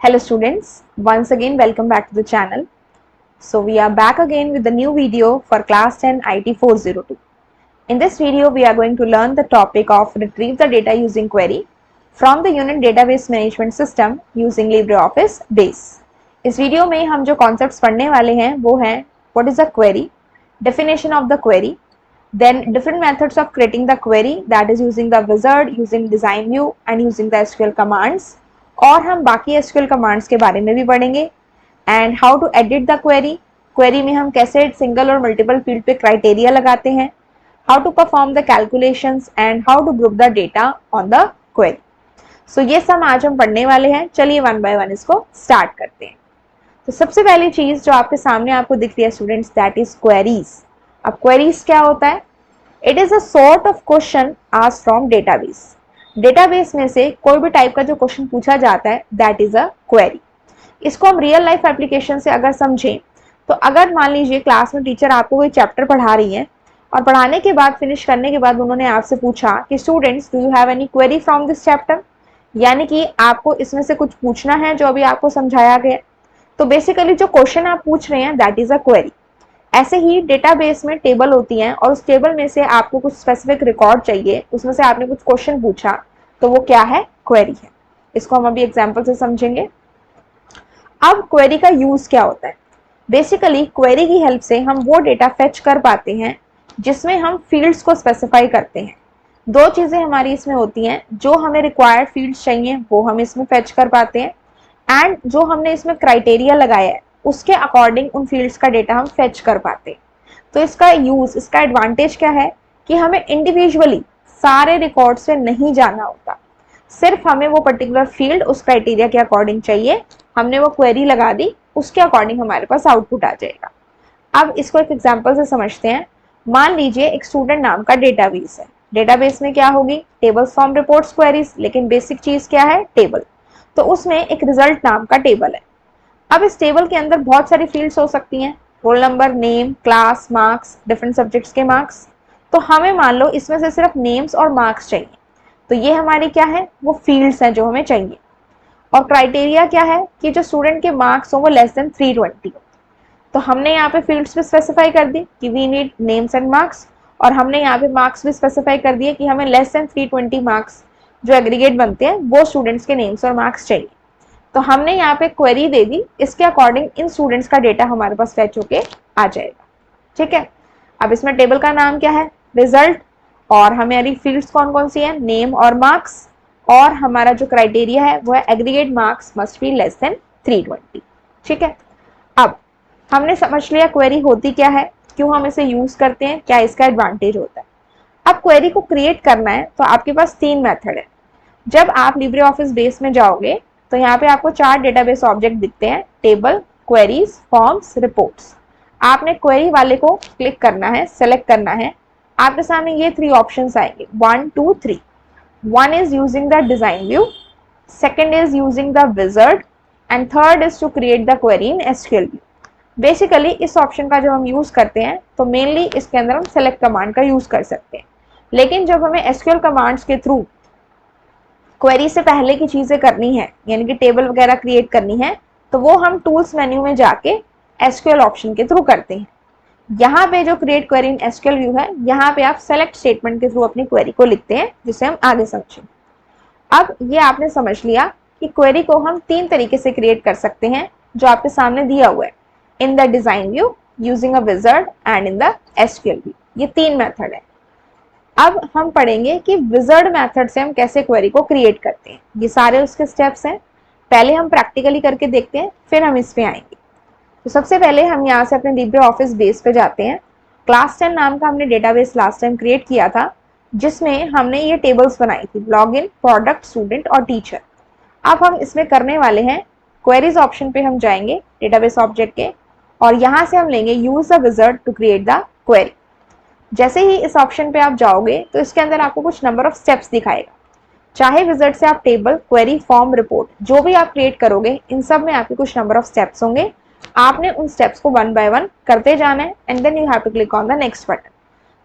Hello students, once again welcome back to the channel. So we are back again with the new video for class 10 IT 402. In this video we are going to learn the topic of retrieve the data using query from the unit database management system using LibreOffice base. इस video में हम जो concepts पढ़ने वाले हैं वो हैं what is a query, definition of the query, then different methods of creating the query that is using the wizard, using design view and using the SQL commands. और हम बाकी SQL कमांड्स के बारे में भी पढ़ेंगे and how to edit the query में हम कैसे सिंगल और मल्टीपल फील्ड पे क्राइटेरिया लगाते हैं, how to perform the calculations and how to group the data on the query. So ये सब आज हम पढ़ने वाले हैं. चलिए वन बाय वन इसको स्टार्ट करते हैं. तो सबसे पहली चीज जो आपके सामने आपको दिख रही है स्टूडेंट्स, दैट इज क्वेरीज. अब क्वेरीज क्या होता है? It is a sort of question asked from database. Database में से कोई भी टाइप का जो क्वेश्चन पूछा जाता है दैट इज अ क्वेरी. इसको हम रियल लाइफ एप्लीकेशन से अगर समझें तो अगर मान लीजिए क्लास में टीचर आपको कोई चैप्टर पढ़ा रही है और पढ़ाने के बाद फिनिश करने के बाद उन्होंने आपसे पूछा कि students do you have any query from this chapter, यानी कि आपको इसमें से कुछ पूछना है जो अभी आपको समझाया गया. तो बेसिकली जो क्वेश्चन आप पूछ रहे हैं दैट इज अ क्वेरी. ऐसे ही डेटाबेस में टेबल होती हैं और उस टेबल में से आपको कुछ स्पेसिफिक रिकॉर्ड चाहिए, उसमें से आपने कुछ क्वेश्चन पूछा तो वो क्या है? क्वेरी है. इसको हम अभी एग्जांपल से समझेंगे. अब क्वेरी का यूज क्या होता है? बेसिकली क्वेरी की हेल्प से हम वो डेटा फेच कर पाते हैं जिसमें हम फील्ड्स को स्पेसिफाई करते हैं. दो चीजें हमारी इसमें होती हैं, जो हमें रिक्वायर्ड फील्ड्स चाहिए वो हम इसमें फेच कर पाते हैं एंड जो हमने इसमें क्राइटेरिया लगाया है उसके अकॉर्डिंग उन फील्ड्स का डेटा हम फेच कर पाते हैं. तो इसका यूज, इसका एडवांटेज क्या है कि हमें इंडिविजुअली सारे रिकॉर्ड्स पे नहीं जाना होता, सिर्फ हमें वो पर्टिकुलर फील्ड उस क्राइटेरिया के अकॉर्डिंग चाहिए, हमने वो क्वेरी लगा दी, उसके अकॉर्डिंग हमारे पास आउटपुट आ जाएगा. अब इसको एक एग्जांपल से समझते हैं. मान लीजिए एक स्टूडेंट नाम का डेटाबेस है. डेटाबेस में क्या होगी? टेबल्स, फॉर्म, रिपोर्ट्स, क्वेरीज, लेकिन बेसिक चीज क्या है? टेबल. तो उसमें एक रिजल्ट नाम का टेबल है. अब इस टेबल के अंदर बहुत सारी फील्ड्स हो सकती हैं, roll number, name, class, marks, different subjects के मार्क्स. तो हमें मान लो इसमें से सिर्फ नेम्स और मार्क्स चाहिए, तो ये हमारी क्या है? वो फील्ड्स हैं जो हमें चाहिए. और क्राइटेरिया क्या है कि जो स्टूडेंट के मार्क्स हो वो लेस देन 320 हो. तो हमने यहाँ पे फील्ड्स भी स्पेसिफाई कर दी कि we need names and marks, और हमने यहाँ पे मार्क्स भी स्पेसिफाई कर दिए कि हमें लेस देन 320 मार्क्स जो एग्रीगेट बनते हैं वो स्टूडेंट्स के नेम्स और मार्क्स चाहिए. तो हमने यहाँ पे क्वेरी दे दी, इसके अकॉर्डिंग इन स्टूडेंट्स का डेटा हमारे पास फेच होके आ जाएगा. ठीक है. अब इसमें टेबल का नाम क्या है? रिजल्ट. और हमारी फील्ड्स कौन कौन सी है? नेम और मार्क्स. और हमारा जो क्राइटेरिया है वो है aggregate marks must be less than 320. ठीक है. अब हमने समझ लिया क्वेरी होती क्या है, क्यों हम इसे यूज करते हैं, क्या इसका एडवांटेज होता है. अब क्वेरी को क्रिएट करना है तो आपके पास 3 मेथड है. जब आप लिब्रे ऑफिस बेस में जाओगे तो यहाँ पे आपको 4 डेटाबेस ऑब्जेक्ट दिखते हैं, टेबल, क्वेरीज, फॉर्म्स, रिपोर्ट्स. आपने क्वेरी वाले को क्लिक करना है, सेलेक्ट करना है. आपके सामने ये 3 ऑप्शंस आएंगे, 1, 2, 3. 1 is using the design view, 2nd is using the wizard and 3rd is to create the query in SQL view. Basically इस ऑप्शन का जब हम यूज करते हैं तो मेनली इसके अंदर हम सेलेक्ट कमांड का यूज कर सकते हैं. लेकिन जब हमें SQL कमांड्स के थ्रू क्वेरी से पहले की चीजें करनी है, यानी कि टेबल वगैरह क्रिएट करनी है, तो वो हम टूल्स मेन्यू में जाके SQL ऑप्शन के थ्रू करते हैं. यहाँ पे जो create query in SQL view है, यहाँ पे आप सेलेक्ट स्टेटमेंट के थ्रू अपनी क्वेरी को लिखते हैं, जिसे हम आगे समझें. अब ये आपने समझ लिया कि क्वेरी को हम 3 तरीके से क्रिएट कर सकते हैं जो आपके सामने दिया हुआ है, in the design view, using a wizard and in the SQL view. ये 3 मेथड है. अब हम पढ़ेंगे कि विजर्ड मेथड से हम कैसे क्वेरी को क्रिएट करते हैं. ये सारे उसके स्टेप्स हैं. पहले हम प्रैक्टिकली करके देखते हैं, फिर हम इस पे आएंगे. तो सबसे पहले हम यहाँ से अपने लिब्रे ऑफिस बेस पे जाते हैं. क्लास 10 नाम का हमने डेटाबेस लास्ट टाइम क्रिएट किया था, जिसमें हमने ये टेबल्स बनाई थी, लॉगिन, प्रोडक्ट, स्टूडेंट और टीचर. अब हम इसमें करने वाले हैं, क्वेरीज ऑप्शन पे हम जाएंगे डेटाबेस ऑब्जेक्ट के, और यहाँ से हम लेंगे use the wizard to create the query. जैसे ही इस ऑप्शन पे आप जाओगे तो इसके अंदर आपको कुछ नंबर ऑफ स्टेप्स दिखाएगा. चाहे विजर्ड से आप टेबल, क्वेरी, फॉर्म, रिपोर्ट जो भी आप क्रिएट करोगे, इन सब में आपके कुछ नंबर ऑफ स्टेप्स होंगे. आपने उन स्टेप्स को 1 बाय 1 करते जाना है and then you have to click on the next button.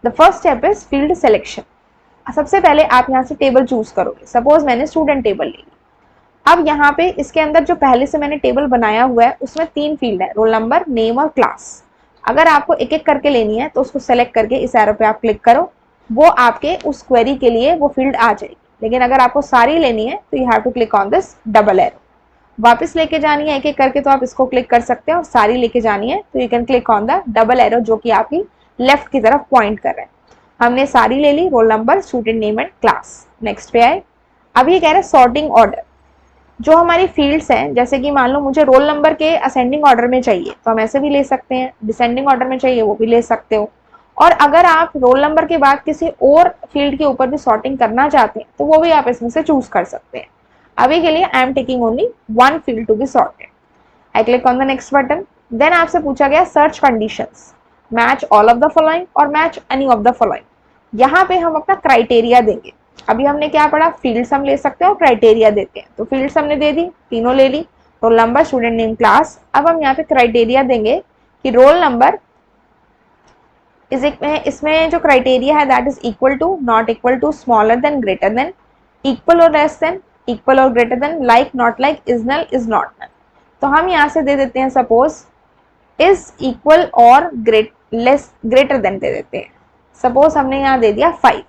The first step is field selection. सबसे पहले आप यहाँ से टेबल चूज करोगे. सपोज मैंने स्टूडेंट टेबल ली, अब यहाँ पे इसके अंदर जो पहले से मैंने टेबल बनाया हुआ है उसमें 3 फील्ड है, रोल नंबर, नेम और क्लास। अगर आपको एक एक करके लेनी है तो उसको सेलेक्ट करके इस एरो पे आप क्लिक करो, वो आपके उस क्वेरी के लिए वो फील्ड आ जाएगी। लेकिन अगर आपको सारी लेनी है तो you have to click on this double arrow. वापस लेके जानी है एक एक करके तो आप इसको क्लिक कर सकते हैं, और सारी लेके जानी है तो you can click on the double arrow जो कि आपकी लेफ्ट की तरफ पॉइंट कर रहा है। हमने सारी ले ली, roll number, student name and class. Next पे आए। अब ये कह रहे हैं सॉर्टिंग ऑर्डर। जो हमारी फील्ड्स हैं, जैसे कि मान लो मुझे रोल नंबर के असेंडिंग ऑर्डर में चाहिए तो हम ऐसे भी ले सकते हैं, डिसेंडिंग ऑर्डर में चाहिए वो भी ले सकते हो, और अगर आप रोल नंबर के बाद किसी और फील्ड के ऊपर भी सॉर्टिंग करना चाहते हैं तो वो भी आप इसमें से चूज कर सकते हैं। अभी के लिए I am taking only one field to be sorted. I click on the next button. Then आपसे पूछा गया search conditions, match all of the following और match any of the following. यहाँ पे हम अपना क्राइटेरिया देंगे। अभी हमने क्या पढ़ा, फील्ड्स हम ले सकते हैं और क्राइटेरिया देते हैं, तो फील्ड्स हमने दे दी, तीनों ले ली, roll number, student name, class. अब हम यहाँ पे क्राइटेरिया देंगे कि रोल नंबर इसमें जो क्राइटेरिया है that is equal to, not equal to, smaller than, greater than, equal और लेस देन, इक्वल और greater than, like, not like, is null, is not null. तो हम यहाँ से दे देते हैं सपोज इज इक्वल और ग्रेटर देन दे देते हैं। सपोज हमने यहाँ दे दिया 5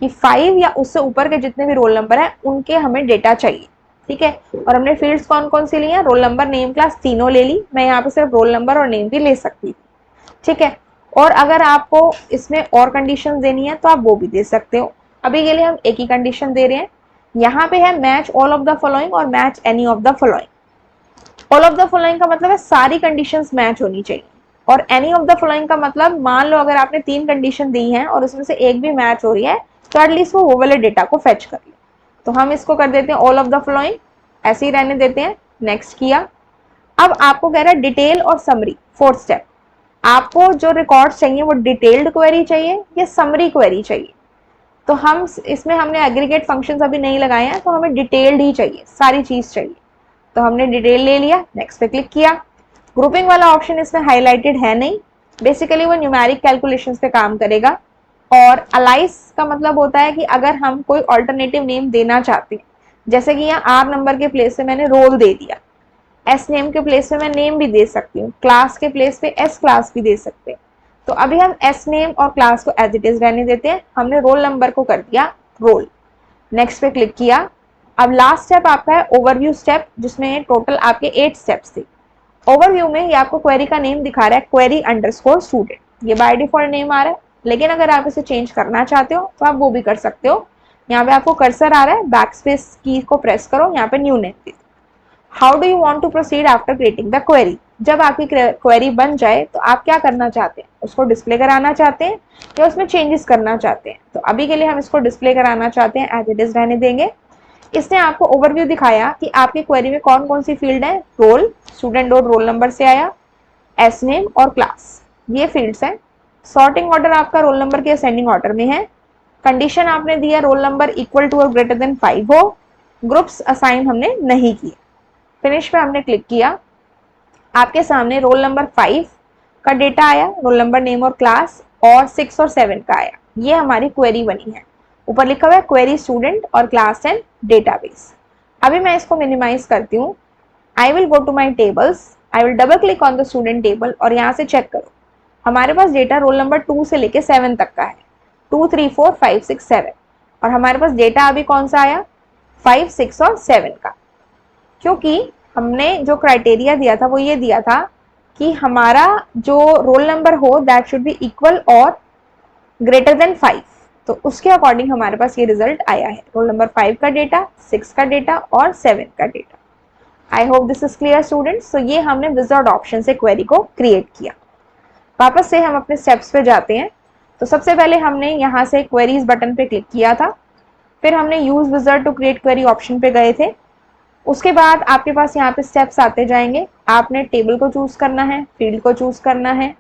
कि 5 या उससे ऊपर के जितने भी रोल नंबर हैं उनके हमें डेटा चाहिए, ठीक है। और हमने फील्ड्स कौन कौन सी ली हैं, रोल नंबर, नेम, क्लास, तीनों ले ली। मैं यहाँ पे सिर्फ रोल नंबर और नेम भी ले सकती थी, ठीक है। और अगर आपको इसमें और कंडीशन देनी है तो आप वो भी दे सकते हो। अभी के लिए हम एक ही कंडीशन दे रहे हैं। यहाँ पे है match all of the following और match any of the following. All of the following का मतलब है सारी कंडीशंस मैच होनी चाहिए, और एनी ऑफ द फॉलोइंग का मतलब मान लो अगर आपने 3 कंडीशन दी हैं और उसमें से एक भी मैच हो रही है तो एटलीस्ट वो वाले डेटा को फेच कर ले। तो हम इसको कर देते हैं ऑल ऑफ द फॉलोइंग, ऐसे ही रहने देते हैं। नेक्स्ट किया। अब आपको कह रहा है डिटेल और समरी, 4th स्टेप। आपको जो रिकॉर्ड चाहिए वो डिटेल्ड क्वेरी चाहिए या समरी क्वेरी चाहिए। तो हम इसमें हमने एग्रीगेट फंक्शंस अभी नहीं लगाए हैं, तो हमें डिटेल्ड ही चाहिए, सारी चीज चाहिए। तो हमने डिटेल ले लिया, नेक्स्ट पे क्लिक किया। ग्रुपिंग वाला ऑप्शन इसमें हाईलाइटेड है नहीं, बेसिकली वो न्यूमेरिक कैलकुलेशंस पे काम करेगा। और अलाइस का मतलब होता है कि अगर हम कोई ऑल्टरनेटिव नेम देना चाहते हैं, जैसे कि यहाँ आर नंबर के प्लेस पे मैंने रोल दे दिया, एस नेम के प्लेस पे मैं नेम भी दे सकती हूँ, क्लास के प्लेस पे एस क्लास भी दे सकते हैं। तो अभी हम एस नेम और क्लास को एज इट इज रहने देते हैं। हमने रोल नंबर को कर दिया रोल, नेक्स्ट पे क्लिक किया। अब लास्ट स्टेप आपका है ओवरव्यू स्टेप, जिसमें टोटल आपके 8 स्टेप्स थे। ओवरव्यू में ये आपको क्वेरी का नेम दिखा रहा है, क्वेरी अंडरस्कोर स्टूडेंट, ये बाय डिफॉल्ट नेम आ रहा है। लेकिन अगर आप इसे चेंज करना चाहते हो तो आप वो भी कर सकते हो। यहाँ पे आपको कर्सर आ रहा है, बैकस्पेस की को प्रेस करो, यहाँ पे न्यू नेम दे दो। How do you want to proceed after creating the query. जब आपकी क्वेरी बन जाए तो आप क्या करना चाहते हैं, उसको डिस्प्ले कराना चाहते हैं या उसमें चेंजेस करना चाहते हैं। तो अभी के लिए हम इसको डिस्प्ले कराना चाहते हैं, एज इट इज रहने देंगे। इसने आपको ओवरव्यू दिखाया कि आपकी क्वेरी में कौन कौन सी फील्ड है, रोल, स्टूडेंट और रोल नंबर से आया, एस नेम और क्लास, ये फील्ड्स हैं। सॉर्टिंग ऑर्डर आपका रोल नंबर के असेंडिंग ऑर्डर में है। कंडीशन आपने दिया रोल नंबर इक्वल टू और ग्रेटर देन 5 हो। ग्रुप्स असाइन हमने नहीं किए। फिनिश पे हमने क्लिक किया। आपके सामने रोल नंबर 5 का डेटा आया, रोल नंबर, नेम और क्लास, और 6 और 7 का आया। ये हमारी क्वेरी बनी है। ऊपर लिखा हुआ है क्वेरी स्टूडेंट और क्लास एंड डेटाबेस। अभी मैं इसको मिनिमाइज करती हूँ। I will go to my tables, I will double click on the student table, और यहाँ से चेक करो हमारे पास डेटा रोल नंबर 2 से लेके 7 तक का है, 2, 3, 4, 5, 6, 7। और हमारे पास डेटा अभी कौन सा आया, 5, 6 और 7 का। क्योंकि हमने जो क्राइटेरिया दिया था वो ये दिया था कि हमारा जो रोल नंबर हो दैट शुड बी इक्वल और ग्रेटर देन 5। तो उसके अकॉर्डिंग हमारे पास ये रिजल्ट आया है, रोल नंबर 5 का डेटा, 6 का डेटा और 7 का data. I hope this is clear students. तो ये हमने विजार्ड ऑप्शन से क्वेरी को क्रिएट किया। वापस से हम अपने स्टेप्स पे जाते हैं। तो सबसे पहले हमने यहाँ से क्वेरीज बटन पे क्लिक किया था, फिर हमने use wizard to create query option पे गए थे। उसके बाद आपके पास यहाँ पे स्टेप्स आते जाएंगे। आपने टेबल को चूज करना है, फील्ड को चूज करना है,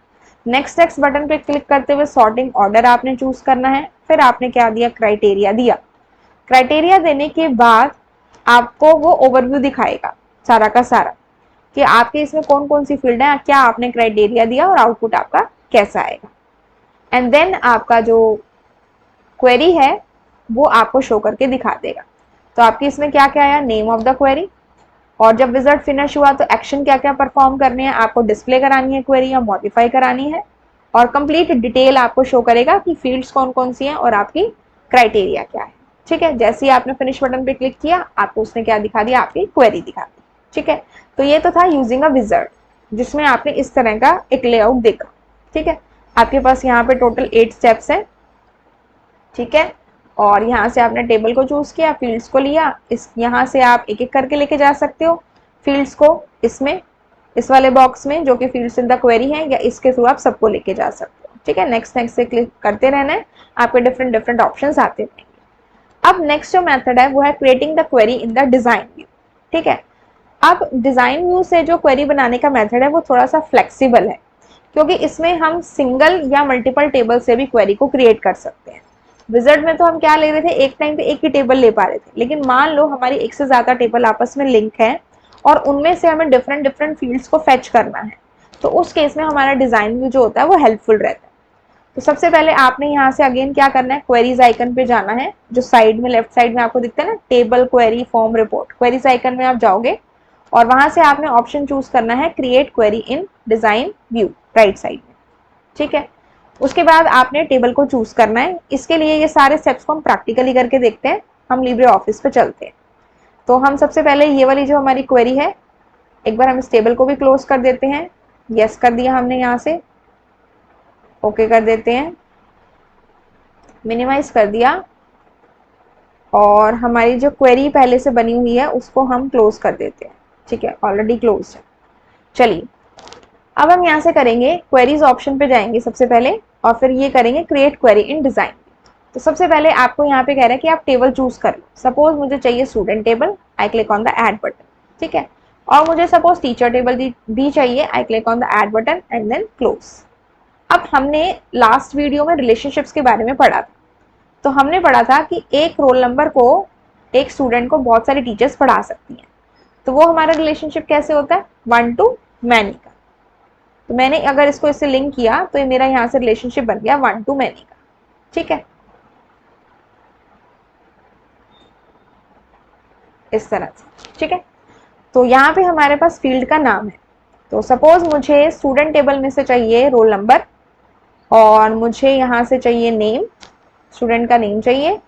नेक्स्ट बटन पे क्लिक करते हुए सॉर्टिंग ऑर्डर आपने चूज करना है। फिर आपने क्या दिया, क्राइटेरिया दिया। क्राइटेरिया देने के बाद आपको वो ओवरव्यू दिखाएगा सारा का सारा कि आपके इसमें कौन कौन सी फील्ड है, क्या आपने क्राइटेरिया दिया और आउटपुट आपका कैसा आएगा। एंड देन आपका जो क्वेरी है वो आपको शो करके दिखा देगा। तो आपकी इसमें क्या क्या आया, नेम ऑफ द क्वेरी, और जब विजार्ड फिनिश हुआ तो एक्शन क्या क्या परफॉर्म करने हैं, आपको डिस्प्ले करानी है क्वेरी या मॉडिफाई करानी है, और कंप्लीट डिटेल आपको शो करेगा कि फील्ड्स कौन कौन सी हैं और आपकी क्राइटेरिया क्या है। ठीक है, जैसे ही आपने फिनिश बटन पे क्लिक किया आपको उसने क्या दिखा दिया, आपकी क्वेरी दिखा दी। ठीक है, तो ये तो था यूजिंग अ विजार्ड, जिसमें आपने इस तरह का एक लेआउट देखा। ठीक है, आपके पास यहाँ पे टोटल 8 स्टेप्स है। ठीक है, और यहाँ से आपने टेबल को चूज किया, फील्ड्स को लिया, इस यहाँ से आप एक एक करके लेके जा सकते हो फील्ड्स को, इसमें इस वाले बॉक्स में जो कि फील्ड्स इन द क्वेरी है, या इसके थ्रू आप सबको लेके जा सकते हो। ठीक है, नेक्स्ट नेक्स्ट से क्लिक करते रहना है, आपके डिफरेंट डिफरेंट ऑप्शंस आते रहेंगे। अब नेक्स्ट जो मेथड है वो है creating the query in the design view. ठीक है, अब डिजाइन व्यू से जो क्वेरी बनाने का मेथड है वो थोड़ा सा फ्लेक्सिबल है, क्योंकि इसमें हम सिंगल या मल्टीपल टेबल से भी क्वेरी को क्रिएट कर सकते हैं। विजार्ड में तो हम क्या ले रहे थे, एक टाइम पे एक ही टेबल ले पा रहे थे, लेकिन मान लो हमारी एक से ज्यादा टेबल आपस में लिंक है और उनमें से हमें डिफरेंट डिफरेंट फील्ड्स को फेच करना है, तो उस केस में हमारा डिजाइन व्यू जो होता है वो हेल्पफुल रहता है। तो सबसे पहले आपने यहाँ से अगेन क्या करना है, क्वेरीज आइकन पे जाना है, जो साइड में लेफ्ट साइड में आपको दिखता है ना, table query form report, queries icon में आप जाओगे और वहां से आपने ऑप्शन चूज करना है create query in design view, right side में। ठीक है, उसके बाद आपने टेबल को चूज करना है। इसके लिए ये सारे स्टेप्स को हम प्रैक्टिकली करके देखते हैं, हम लिब्रे ऑफिस पे चलते हैं। तो हम सबसे पहले ये वाली जो हमारी क्वेरी है, एक बार हम इस टेबल को भी क्लोज कर देते हैं, यस कर दिया हमने, यहाँ से ओके कर देते हैं, मिनिमाइज कर दिया, और हमारी जो क्वेरी पहले से बनी हुई है उसको हम क्लोज कर देते हैं। ठीक है, ऑलरेडी क्लोज है। चलिए, अब हम यहाँ से करेंगे क्वेरीज ऑप्शन पे जाएंगे सबसे पहले, और फिर ये करेंगे क्रिएट क्वेरी इन डिजाइन। तो सबसे पहले आपको यहाँ पे कह रहा है कि आप टेबल चूज कर लो। सपोज मुझे चाहिए student table, I click on the add button. ठीक है, और मुझे सपोज टीचर टेबल भी चाहिए, I click on the add button and then close. अब हमने लास्ट वीडियो में रिलेशनशिप्स के बारे में पढ़ा था, तो हमने पढ़ा था कि एक रोल नंबर को, एक स्टूडेंट को बहुत सारी टीचर्स पढ़ा सकती हैं। तो वो हमारा रिलेशनशिप कैसे होता है, 1 to many का। तो मैंने अगर इसको इससे लिंक किया तो ये मेरा यहाँ से रिलेशनशिप बन गया 1 to many का। ठीक है, इस तरह से। ठीक है, तो यहाँ पे हमारे पास फील्ड का नाम है। तो सपोज मुझे स्टूडेंट टेबल में से चाहिए रोल नंबर, और मुझे यहाँ से चाहिए नेम, स्टूडेंट का नेम चाहिए,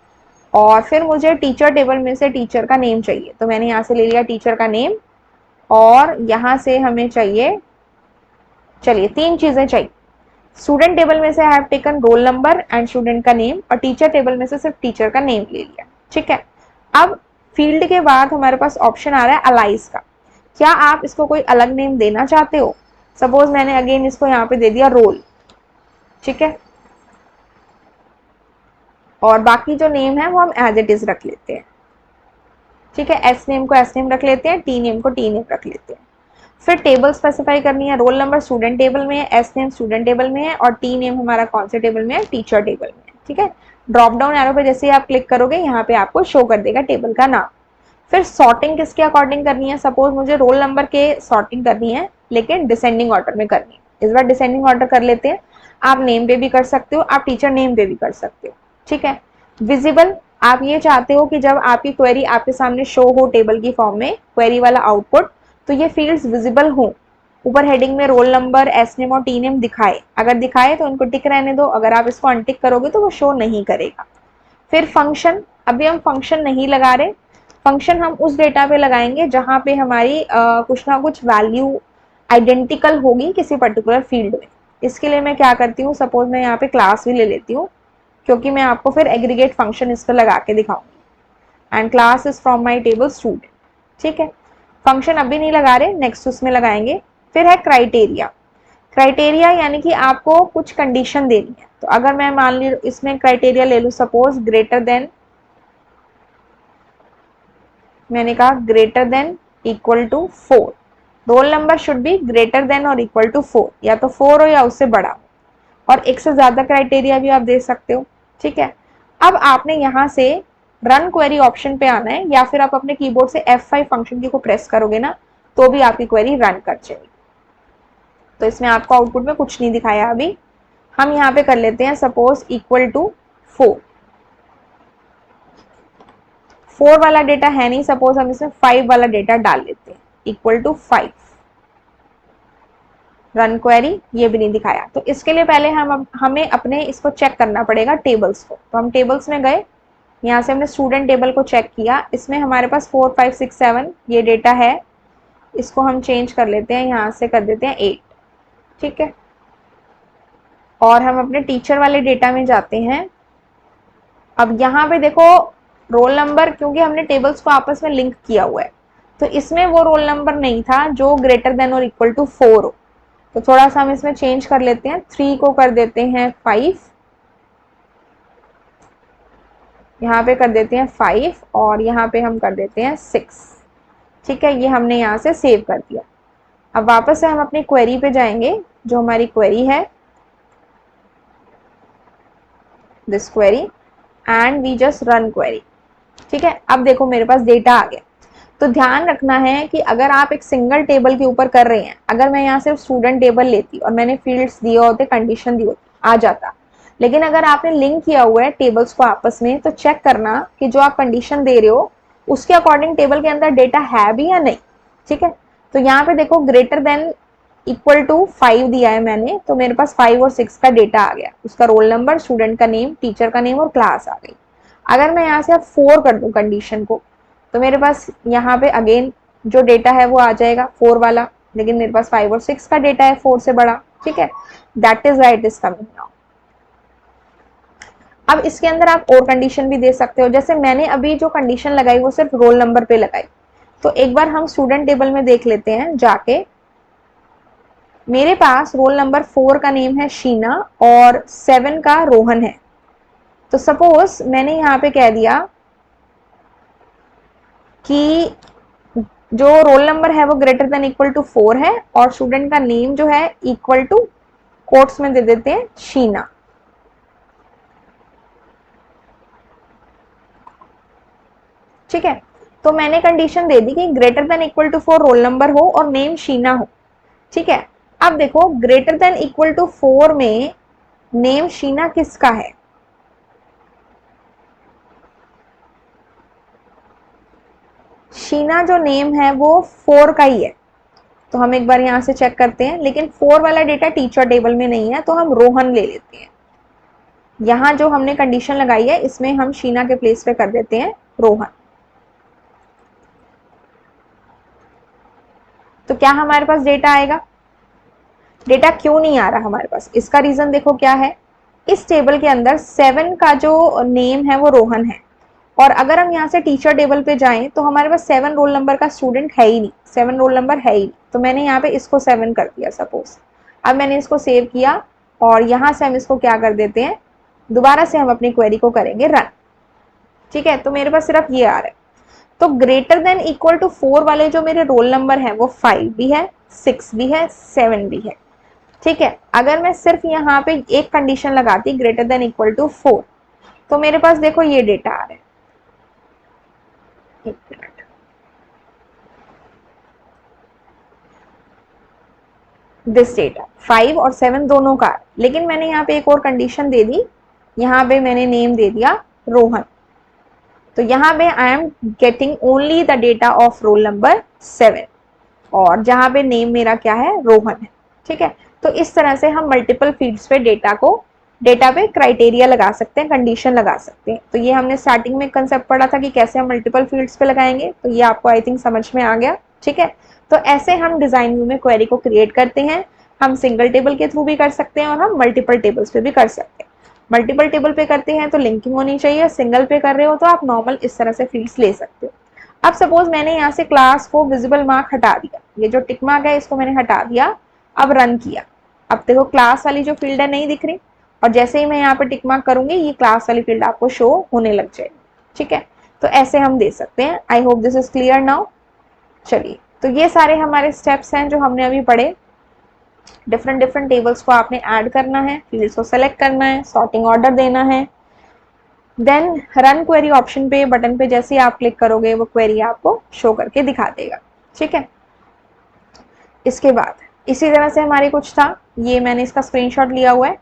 और फिर मुझे टीचर टेबल में से टीचर का नेम चाहिए। तो मैंने यहाँ से ले लिया टीचर का नेम, और यहाँ से हमें चाहिए, चलिए 3 चीजें चाहिए। स्टूडेंट टेबल में से I have taken roll number and student का नेम, और टीचर टेबल में से सिर्फ टीचर का नेम ले लिया। ठीक है, अब फील्ड के बाद हमारे पास ऑप्शन आ रहा है अलाइज का। क्या आप इसको कोई अलग नेम देना चाहते हो? सपोज मैंने अगेन इसको यहाँ पे दे दिया रोल। ठीक है, और बाकी जो नेम है वो हम एज इट इज रख लेते हैं। ठीक है, एस नेम को एस नेम रख लेते हैं, टी नेम को टी नेम रख लेते हैं। फिर टेबल स्पेसिफाई करनी है, रोल नंबर स्टूडेंट टेबल में है, एस नेम स्टूडेंट टेबल में है, और टी नेम हमारा कौन से टेबल में है, टीचर टेबल में है। ठीक है, ड्रॉप डाउन एरो पे जैसे ही आप क्लिक करोगे यहाँ पे आपको शो कर देगा टेबल का नाम। फिर सॉर्टिंग किसके अकॉर्डिंग करनी है, सपोज मुझे रोल नंबर के सॉर्टिंग करनी है लेकिन डिसेंडिंग ऑर्डर में करनी है। इस बार डिसेंडिंग ऑर्डर कर लेते हैं। आप नेम पे भी कर सकते हो, आप टीचर नेम पे भी कर सकते हो। ठीक है, विजिबल, आप ये चाहते हो कि जब आपकी क्वेरी आपके सामने शो हो टेबल की फॉर्म में, क्वेरी वाला आउटपुट, तो ये फील्ड्स विजिबल हो। ऊपर हेडिंग में रोल नंबर, एस नेम और टी नेम दिखाए, अगर दिखाए तो उनको टिक रहने दो, अगर आप इसको अनटिक करोगे तो वो शो नहीं करेगा। फिर फंक्शन, अभी हम फंक्शन नहीं लगा रहे, फंक्शन हम उस डेटा पे लगाएंगे जहां पे हमारी कुछ ना कुछ वैल्यू आइडेंटिकल होगी किसी पर्टिकुलर फील्ड में। इसके लिए मैं क्या करती हूँ, सपोज मैं यहाँ पे क्लास भी ले लेती हूँ, क्योंकि मैं आपको फिर एग्रीगेट फंक्शन इस पर लगा के दिखाऊंगी। And class is from my table student. ठीक है, फंक्शन अभी नहीं लगा रहे, नेक्स्ट उसमें लगाएंगे। फिर है क्राइटेरिया। क्राइटेरिया यानी कि आपको कुछ कंडीशन देनी है। तो अगर मैं मान ली इसमें क्राइटेरिया ले लूँ, सपोज ग्रेटर देन, मैंने कहा greater than equal to 4, roll number should be greater than और इक्वल टू 4, या तो 4 हो या उससे बड़ा हो, और एक से ज्यादा क्राइटेरिया भी आप दे सकते हो। ठीक है, अब आपने यहाँ से रन क्वेरी ऑप्शन पे आना है, या फिर आप अपने कीबोर्ड से F5 फंक्शन की को प्रेस करोगे ना तो भी आपकी क्वेरी रन कर जाएगी। तो इसमें आपको आउटपुट में कुछ नहीं दिखाया अभी। हम यहाँ पे कर लेते हैं सपोज इक्वल टू 4, 4 वाला डेटा है नहीं, सपोज हम इसमें 5 वाला डेटा डाल लेते हैं, इक्वल टू 5, रन क्वेरी, ये भी नहीं दिखाया। तो इसके लिए पहले हमें अपने इसको चेक करना पड़ेगा टेबल्स को। तो हम टेबल्स में गए, यहाँ से हमने स्टूडेंट टेबल को चेक किया, इसमें हमारे पास 4 5 6 7 ये डेटा है, इसको हम चेंज कर लेते हैं, यहाँ से कर देते हैं 8, ठीक है। और हम अपने टीचर वाले डेटा में जाते हैं। अब यहाँ पे देखो रोल नंबर, क्योंकि हमने टेबल्स को आपस में लिंक किया हुआ है, तो इसमें वो रोल नंबर नहीं था जो ग्रेटर देन और इक्वल टू 4 हो। तो थोड़ा सा हम इसमें चेंज कर लेते हैं, 3 को कर देते हैं 5, यहाँ पे कर देते हैं 5 और यहाँ पे हम कर देते हैं 6, ठीक है। ये हमने यहाँ से सेव कर दिया। अब वापस से हम अपनी क्वेरी पे जाएंगे, जो हमारी क्वेरी है, this query, and we just run query, ठीक है। अब देखो मेरे पास डेटा आ गया। तो ध्यान रखना है कि अगर आप एक सिंगल टेबल के ऊपर कर रहे हैं, अगर मैं यहाँ सिर्फ स्टूडेंट टेबल लेती और मैंने फील्ड्स दिए होते, कंडीशन दी होती, आ जाता। लेकिन अगर आपने लिंक किया हुआ है टेबल्स को आपस में, तो चेक करना कि जो आप कंडीशन दे रहे हो उसके अकॉर्डिंग टेबल के अंदर डेटा है भी या नहीं, ठीक है। तो यहाँ पे देखो ग्रेटर देन इक्वल टू 5 दिया है मैंने, तो मेरे पास 5 और 6 का डेटा आ गया, उसका रोल नंबर, स्टूडेंट का नेम, टीचर का नेम और क्लास आ गई। अगर मैं यहाँ से अब 4 कर दूं कंडीशन को, तो मेरे पास यहाँ पे अगेन जो डेटा है वो आ जाएगा 4 वाला, लेकिन मेरे पास 5 और 6 का डेटा है 4 से बड़ा, ठीक है। That is right is coming now. अब इसके अंदर आप और कंडीशन भी दे सकते हो, जैसे मैंने अभी जो कंडीशन लगाई वो सिर्फ रोल नंबर पे लगाई। तो एक बार हम स्टूडेंट टेबल में देख लेते हैं जाके। मेरे पास रोल नंबर 4 का नेम है शीना और 7 का रोहन है। तो सपोज मैंने यहाँ पे कह दिया कि जो रोल नंबर है वो ग्रेटर देन इक्वल टू 4 है और स्टूडेंट का नेम जो है इक्वल टू, कोट्स में दे देते हैं, शीना, ठीक है। तो मैंने कंडीशन दे दी कि greater than equal to 4 roll number हो और नेम शीना हो, ठीक है। अब देखो ग्रेटर देन इक्वल टू 4 में नेम शीना किसका है? शीना जो नेम है वो 4 का ही है। तो हम एक बार यहां से चेक करते हैं, लेकिन 4 वाला डेटा टीचर टेबल में नहीं है, तो हम रोहन ले लेते हैं। यहां जो हमने कंडीशन लगाई है इसमें हम शीना के प्लेस पे कर देते हैं रोहन। तो क्या हमारे पास डेटा आएगा? डेटा क्यों नहीं आ रहा हमारे पास? इसका रीजन देखो क्या है। इस टेबल के अंदर 7 का जो नेम है वो रोहन है, और अगर हम यहाँ से टीचर टेबल पे जाएं तो हमारे पास 7 रोल नंबर का स्टूडेंट है ही नहीं, 7 रोल नंबर है ही नहीं। तो मैंने यहाँ पे इसको 7 कर दिया सपोज। अब मैंने इसको सेव किया और यहाँ से हम इसको क्या कर देते हैं, दोबारा से हम अपनी क्वेरी को करेंगे रन, ठीक है। तो मेरे पास सिर्फ ये आ रहा है। तो ग्रेटर देन इक्वल टू 4 वाले जो मेरे रोल नंबर है वो 5 भी है, 6 भी है, 7 भी है, ठीक है। अगर मैं सिर्फ यहाँ पे एक कंडीशन लगाती ग्रेटर देन इक्वल टू 4, तो मेरे पास देखो ये डेटा आ रहा है। एक मिनट, दिस डेटा 5 और 7 दोनों का, लेकिन मैंने यहाँ पे एक और कंडीशन दे दी, यहाँ पे मैंने नेम दे दिया रोहन। तो यहाँ पे I am getting only the data of roll number 7 और जहाँ पे नेम मेरा क्या है, रोहन है, ठीक है। तो इस तरह से हम मल्टीपल फील्ड्स पे डेटा पे क्राइटेरिया लगा सकते हैं, कंडीशन लगा सकते हैं। तो ये हमने स्टार्टिंग में कंसेप्ट पढ़ा था कि कैसे हम मल्टीपल फील्ड्स पे लगाएंगे, तो ये आपको आई थिंक समझ में आ गया, ठीक है। तो ऐसे हम डिजाइन व्यू में क्वेरी को क्रिएट करते हैं। हम सिंगल टेबल के थ्रू भी कर सकते हैं और हम मल्टीपल टेबल्स पे भी कर सकते हैं। मल्टीपल टेबल पे करते हैं तो लिंकिंग होनी चाहिए, सिंगल पे कर रहे हो तो आप नॉर्मल इस तरह से फील्ड्स ले सकते हो। अब सपोज मैंने यहाँ से क्लास को विजिबल मार्क हटा दिया, ये जो टिक मार्क है इसको मैंने हटा दिया, अब रन किया। अब देखो क्लास वाली जो फील्ड है नहीं दिख रही, और जैसे ही मैं यहाँ पे टिक मार्क करूंगी ये क्लास वाली फील्ड आपको शो होने लग जाएगी, ठीक है। तो ऐसे हम दे सकते हैं। आई hope this is clear now. चलिए, तो ये सारे हमारे स्टेप्स हैं जो हमने अभी पढ़े। डिफरेंट टेबल्स को आपने ऐड करना है, फील्ड्स को सेलेक्ट करना है, सॉर्टिंग ऑर्डर देना है, देन रन क्वेरी ऑप्शन पे, बटन पे जैसे ही आप क्लिक करोगे वो क्वेरी आपको शो करके दिखा देगा, ठीक है। इसके बाद इसी तरह से हमारे कुछ था, ये मैंने इसका स्क्रीनशॉट लिया हुआ है।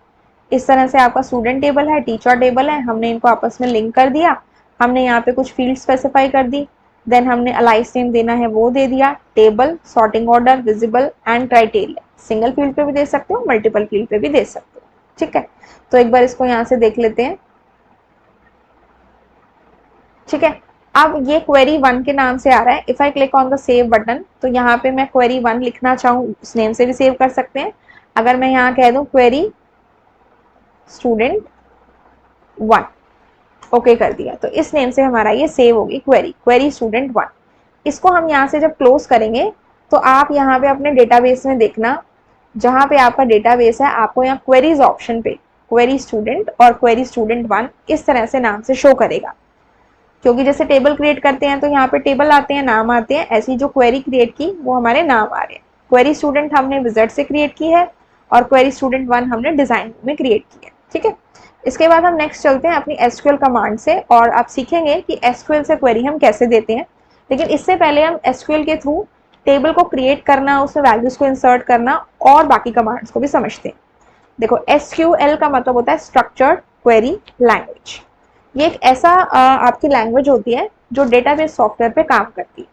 इस तरह से आपका स्टूडेंट टेबल है, टीचर टेबल है, हमने इनको आपस में लिंक कर दिया। हमने यहाँ पे कुछ फील्ड स्पेसिफाई कर दी, देन हमने अलाइस नेम देना है वो दे दिया, table, sorting order, visible and criteria. Single field पे भी दे सकते हो, मल्टीपल फील्ड पे भी दे सकते हो, ठीक है। तो एक बार इसको यहाँ से देख लेते हैं, ठीक है। अब ये क्वेरी 1 के नाम से आ रहा है। If I click on the save button, तो यहाँ पे मैं क्वेरी 1 लिखना चाहूँ, उस नेम से भी सेव कर सकते हैं। अगर मैं यहाँ कह दूँ क्वेरी स्टूडेंट 1, ओके कर दिया, तो इस नेम से हमारा ये सेव होगी क्वेरी स्टूडेंट 1। इसको हम यहाँ से जब क्लोज करेंगे, तो आप यहाँ पे अपने डेटाबेस में देखना, जहाँ पे आपका डेटाबेस है, आपको यहाँ क्वेरीज ऑप्शन पे क्वेरी स्टूडेंट और क्वेरी स्टूडेंट 1 इस तरह से नाम से शो करेगा। क्योंकि जैसे टेबल क्रिएट करते हैं तो यहाँ पे टेबल आते हैं, नाम आते हैं, ऐसी जो क्वेरी क्रिएट की वो हमारे नाम आ रहे हैं। क्वेरी स्टूडेंट हमने विजार्ड से क्रिएट की है और क्वेरी स्टूडेंट 1 हमने डिजाइन में क्रिएट की है, ठीक है। इसके बाद हम नेक्स्ट चलते हैं अपनी एसक्यूएल कमांड से, और आप सीखेंगे कि एसक्यूएल से क्वेरी हम कैसे देते हैं। लेकिन इससे पहले हम एसक्यूएल के थ्रू टेबल को क्रिएट करना, उसमें वैल्यूज को इंसर्ट करना और बाकी कमांड्स को भी समझते हैं। देखो, एसक्यूएल का मतलब होता है स्ट्रक्चर्ड क्वेरी लैंग्वेज। ये एक ऐसा आपकी लैंग्वेज होती है जो डेटाबेस सॉफ्टवेयर पे काम करती है,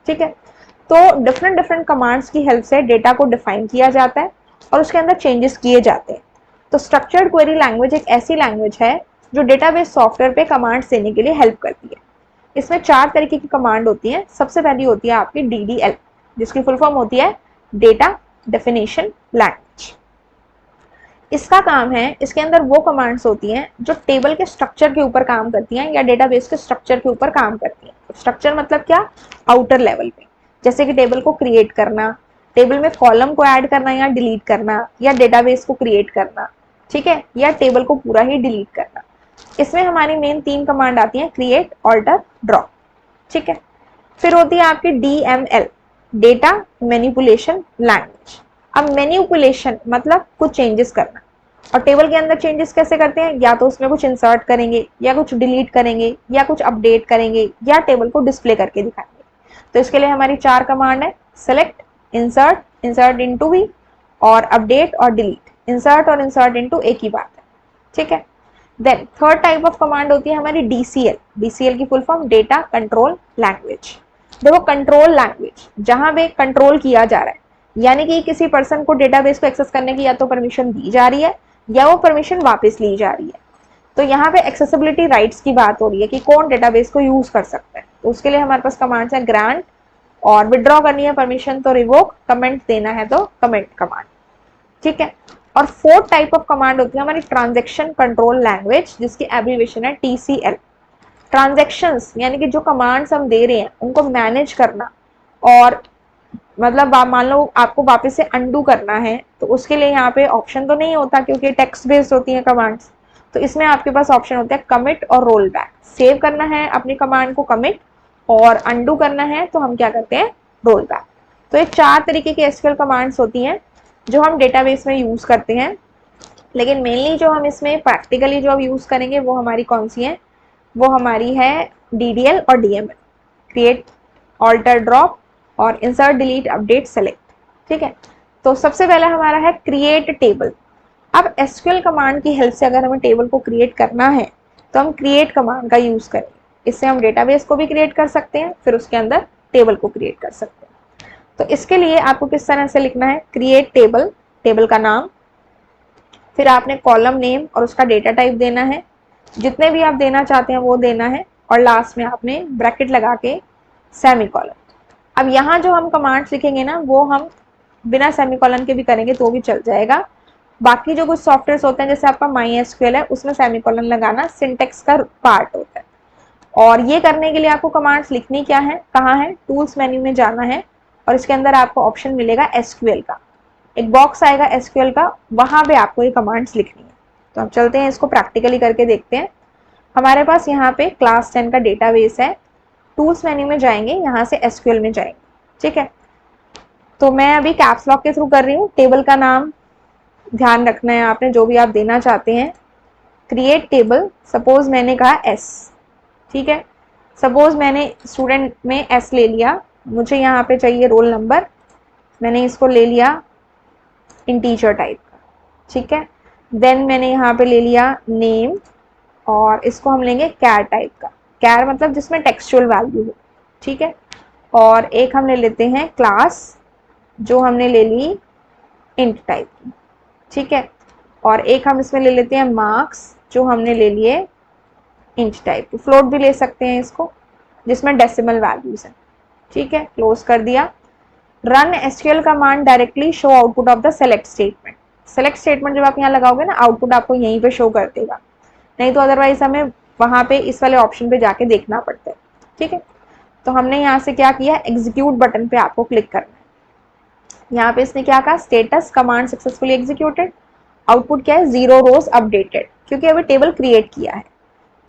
ठीक है। तो डिफरेंट कमांड्स की हेल्प से डेटा को डिफाइन किया जाता है और उसके अंदर चेंजेस किए जाते हैं। तो स्ट्रक्चर्ड क्वेरी लैंग्वेज एक ऐसी लैंग्वेज है जो डेटाबेस सॉफ्टवेयर पे कमांड्स देने के लिए हेल्प करती है। इसमें 4 तरीके की कमांड होती है। सबसे पहली होती है आपकी DDL, जिसकी फुल फॉर्म होती है डेटा डेफिनेशन लैंग्वेज। इसका काम है, इसके अंदर वो कमांड्स होती हैं जो टेबल के स्ट्रक्चर के ऊपर काम करती हैं या डेटाबेस के स्ट्रक्चर के ऊपर काम करती हैं। स्ट्रक्चर मतलब क्या? आउटर लेवल पे, जैसे कि टेबल को क्रिएट करना, टेबल में कॉलम को ऐड करना या डिलीट करना, या डेटाबेस को क्रिएट करना, ठीक है, या टेबल को पूरा ही डिलीट करना। इसमें हमारी मेन 3 कमांड आती हैं, क्रिएट, ऑल्टर, ड्रॉप, ठीक है। फिर होती है आपकी DML, डेटा मैनिपुलेशन लैंग्वेज। अब मैनिपुलेशन मतलब कुछ चेंजेस करना, और टेबल के अंदर चेंजेस कैसे करते हैं? या तो उसमें कुछ इंसर्ट करेंगे, या कुछ डिलीट करेंगे, या कुछ अपडेट करेंगे, या टेबल को डिस्प्ले करके दिखाएंगे। तो इसके लिए हमारी 4 कमांड है, सेलेक्ट, इंसर्ट, इंसर्ट इनटू भी, और अपडेट और डिलीट। इंसर्ट और इंसर्ट इनटू एक ही बात है, ठीक है। Then third type of command होती है हमारी DCL। DCL की full form data control language. देखो, कंट्रोल लैंग्वेज, जहां पे कंट्रोल किया जा रहा है, यानी कि किसी पर्सन को डेटाबेस को एक्सेस करने की या तो परमिशन दी जा रही है या वो परमिशन वापस ली जा रही है। तो यहाँ पे एक्सेसिबिलिटी राइट्स की बात हो रही है कि कौन डेटाबेस को यूज कर सकता है। तो उसके लिए हमारे पास कमांड्स है ग्रांट, और विड्रॉ करनी है परमिशन तो रिवोक, कमेंट देना है तो कमेंट कमांड, ठीक है। और फोर्थ टाइप ऑफ कमांड होती है हमारी ट्रांजैक्शन कंट्रोल लैंग्वेज, जिसकी एब्रीविएशन है TCL। ट्रांजैक्शंस यानी कि जो कमांड्स हम दे रहे हैं उनको मैनेज करना, और मतलब मान लो आपको वापस से अंडू करना है, तो उसके लिए यहाँ पे ऑप्शन तो नहीं होता क्योंकि टेक्स्ट बेस्ड होती है कमांड्स। तो इसमें आपके पास ऑप्शन होता है कमिट और रोल बैक। सेव करना है अपनी कमांड को कमिट, और अंडू करना है तो हम क्या करते हैं, रोल बैक। तो ये 4 तरीके की SQL कमांड्स होती हैं जो हम डेटाबेस में यूज करते हैं। लेकिन मेनली जो हम इसमें प्रैक्टिकली जो अब यूज करेंगे वो हमारी कौन सी है? वो हमारी है DDL और DML, क्रिएट, ऑल्टर, ड्रॉप और इंसर्ट, डिलीट, अपडेट, सेलेक्ट, ठीक है। तो सबसे पहला हमारा है क्रिएट टेबल। अब SQL कमांड की हेल्प से अगर हमें टेबल को क्रिएट करना है तो हम क्रिएट कमांड का यूज करेंगे। इससे हम डेटाबेस को भी क्रिएट कर सकते हैं, फिर उसके अंदर टेबल को क्रिएट कर सकते हैं। तो इसके लिए आपको किस तरह से लिखना है, क्रिएट टेबल, टेबल का नाम, फिर आपने कॉलम नेम और उसका डेटा टाइप देना है, जितने भी आप देना चाहते हैं वो देना है, और लास्ट में आपने ब्रैकेट लगा के सेमीकोलन। अब यहाँ जो हम कमांड्स लिखेंगे ना, वो हम बिना सेमीकोलन के भी करेंगे तो भी चल जाएगा। बाकी जो कुछ सॉफ्टवेयर होते हैं जैसे आपका MySQL है, उसमें सेमीकोलन लगाना सिंटेक्स का पार्ट होता है। और ये करने के लिए आपको कमांड्स लिखनी क्या है, कहाँ है, टूल्स मेन्यू में जाना है, और इसके अंदर आपको ऑप्शन मिलेगा SQL का, एक बॉक्स आएगा SQL का, वहां पे आपको ये कमांड्स लिखनी है। तो हम चलते हैं, इसको प्रैक्टिकली करके देखते हैं। हमारे पास यहाँ पे क्लास 10 का डेटाबेस है, टूल्स मेन्यू में जाएंगे, यहाँ से SQL में जाएंगे, ठीक है। तो मैं अभी कैप्स लॉक के थ्रू कर रही हूँ। टेबल का नाम ध्यान रखना है आपने, जो भी आप देना चाहते हैं। क्रिएट टेबल, सपोज मैंने कहा S, ठीक है। सपोज मैंने स्टूडेंट में S ले लिया, मुझे यहाँ पे चाहिए रोल नंबर, मैंने इसको ले लिया इंटीजर टाइप का, ठीक है। देन मैंने यहाँ पे ले लिया नेम, और इसको हम लेंगे कैर टाइप का, कैर मतलब जिसमें टेक्सचुअल वैल्यू हो, ठीक है। और एक हम ले लेते हैं क्लास, जो हमने ले ली इंट टाइप की, ठीक है। और एक हम इसमें ले लेते हैं मार्क्स, जो हमने ले लिए इंच टाइप की, फ्लोट भी ले सकते हैं इसको, जिसमें डेसिमल वैल्यूज है, ठीक है। क्लोज कर दिया। Run SQL command directly show output of the select statement. Select statement जब आप यहाँ लगाओगे ना, आउटपुट आपको यहीं पे शो कर देगा, नहीं तो अदरवाइज हमें वहां पे इस वाले ऑप्शन पे जाके देखना पड़ता है, ठीक है। तो हमने यहाँ से क्या किया, एग्जीक्यूट बटन पे आपको क्लिक करना है। यहाँ पे इसने क्या कहा, status command successfully executed, output क्या है, 0 रोज अपडेटेड, क्योंकि अभी टेबल क्रिएट किया है।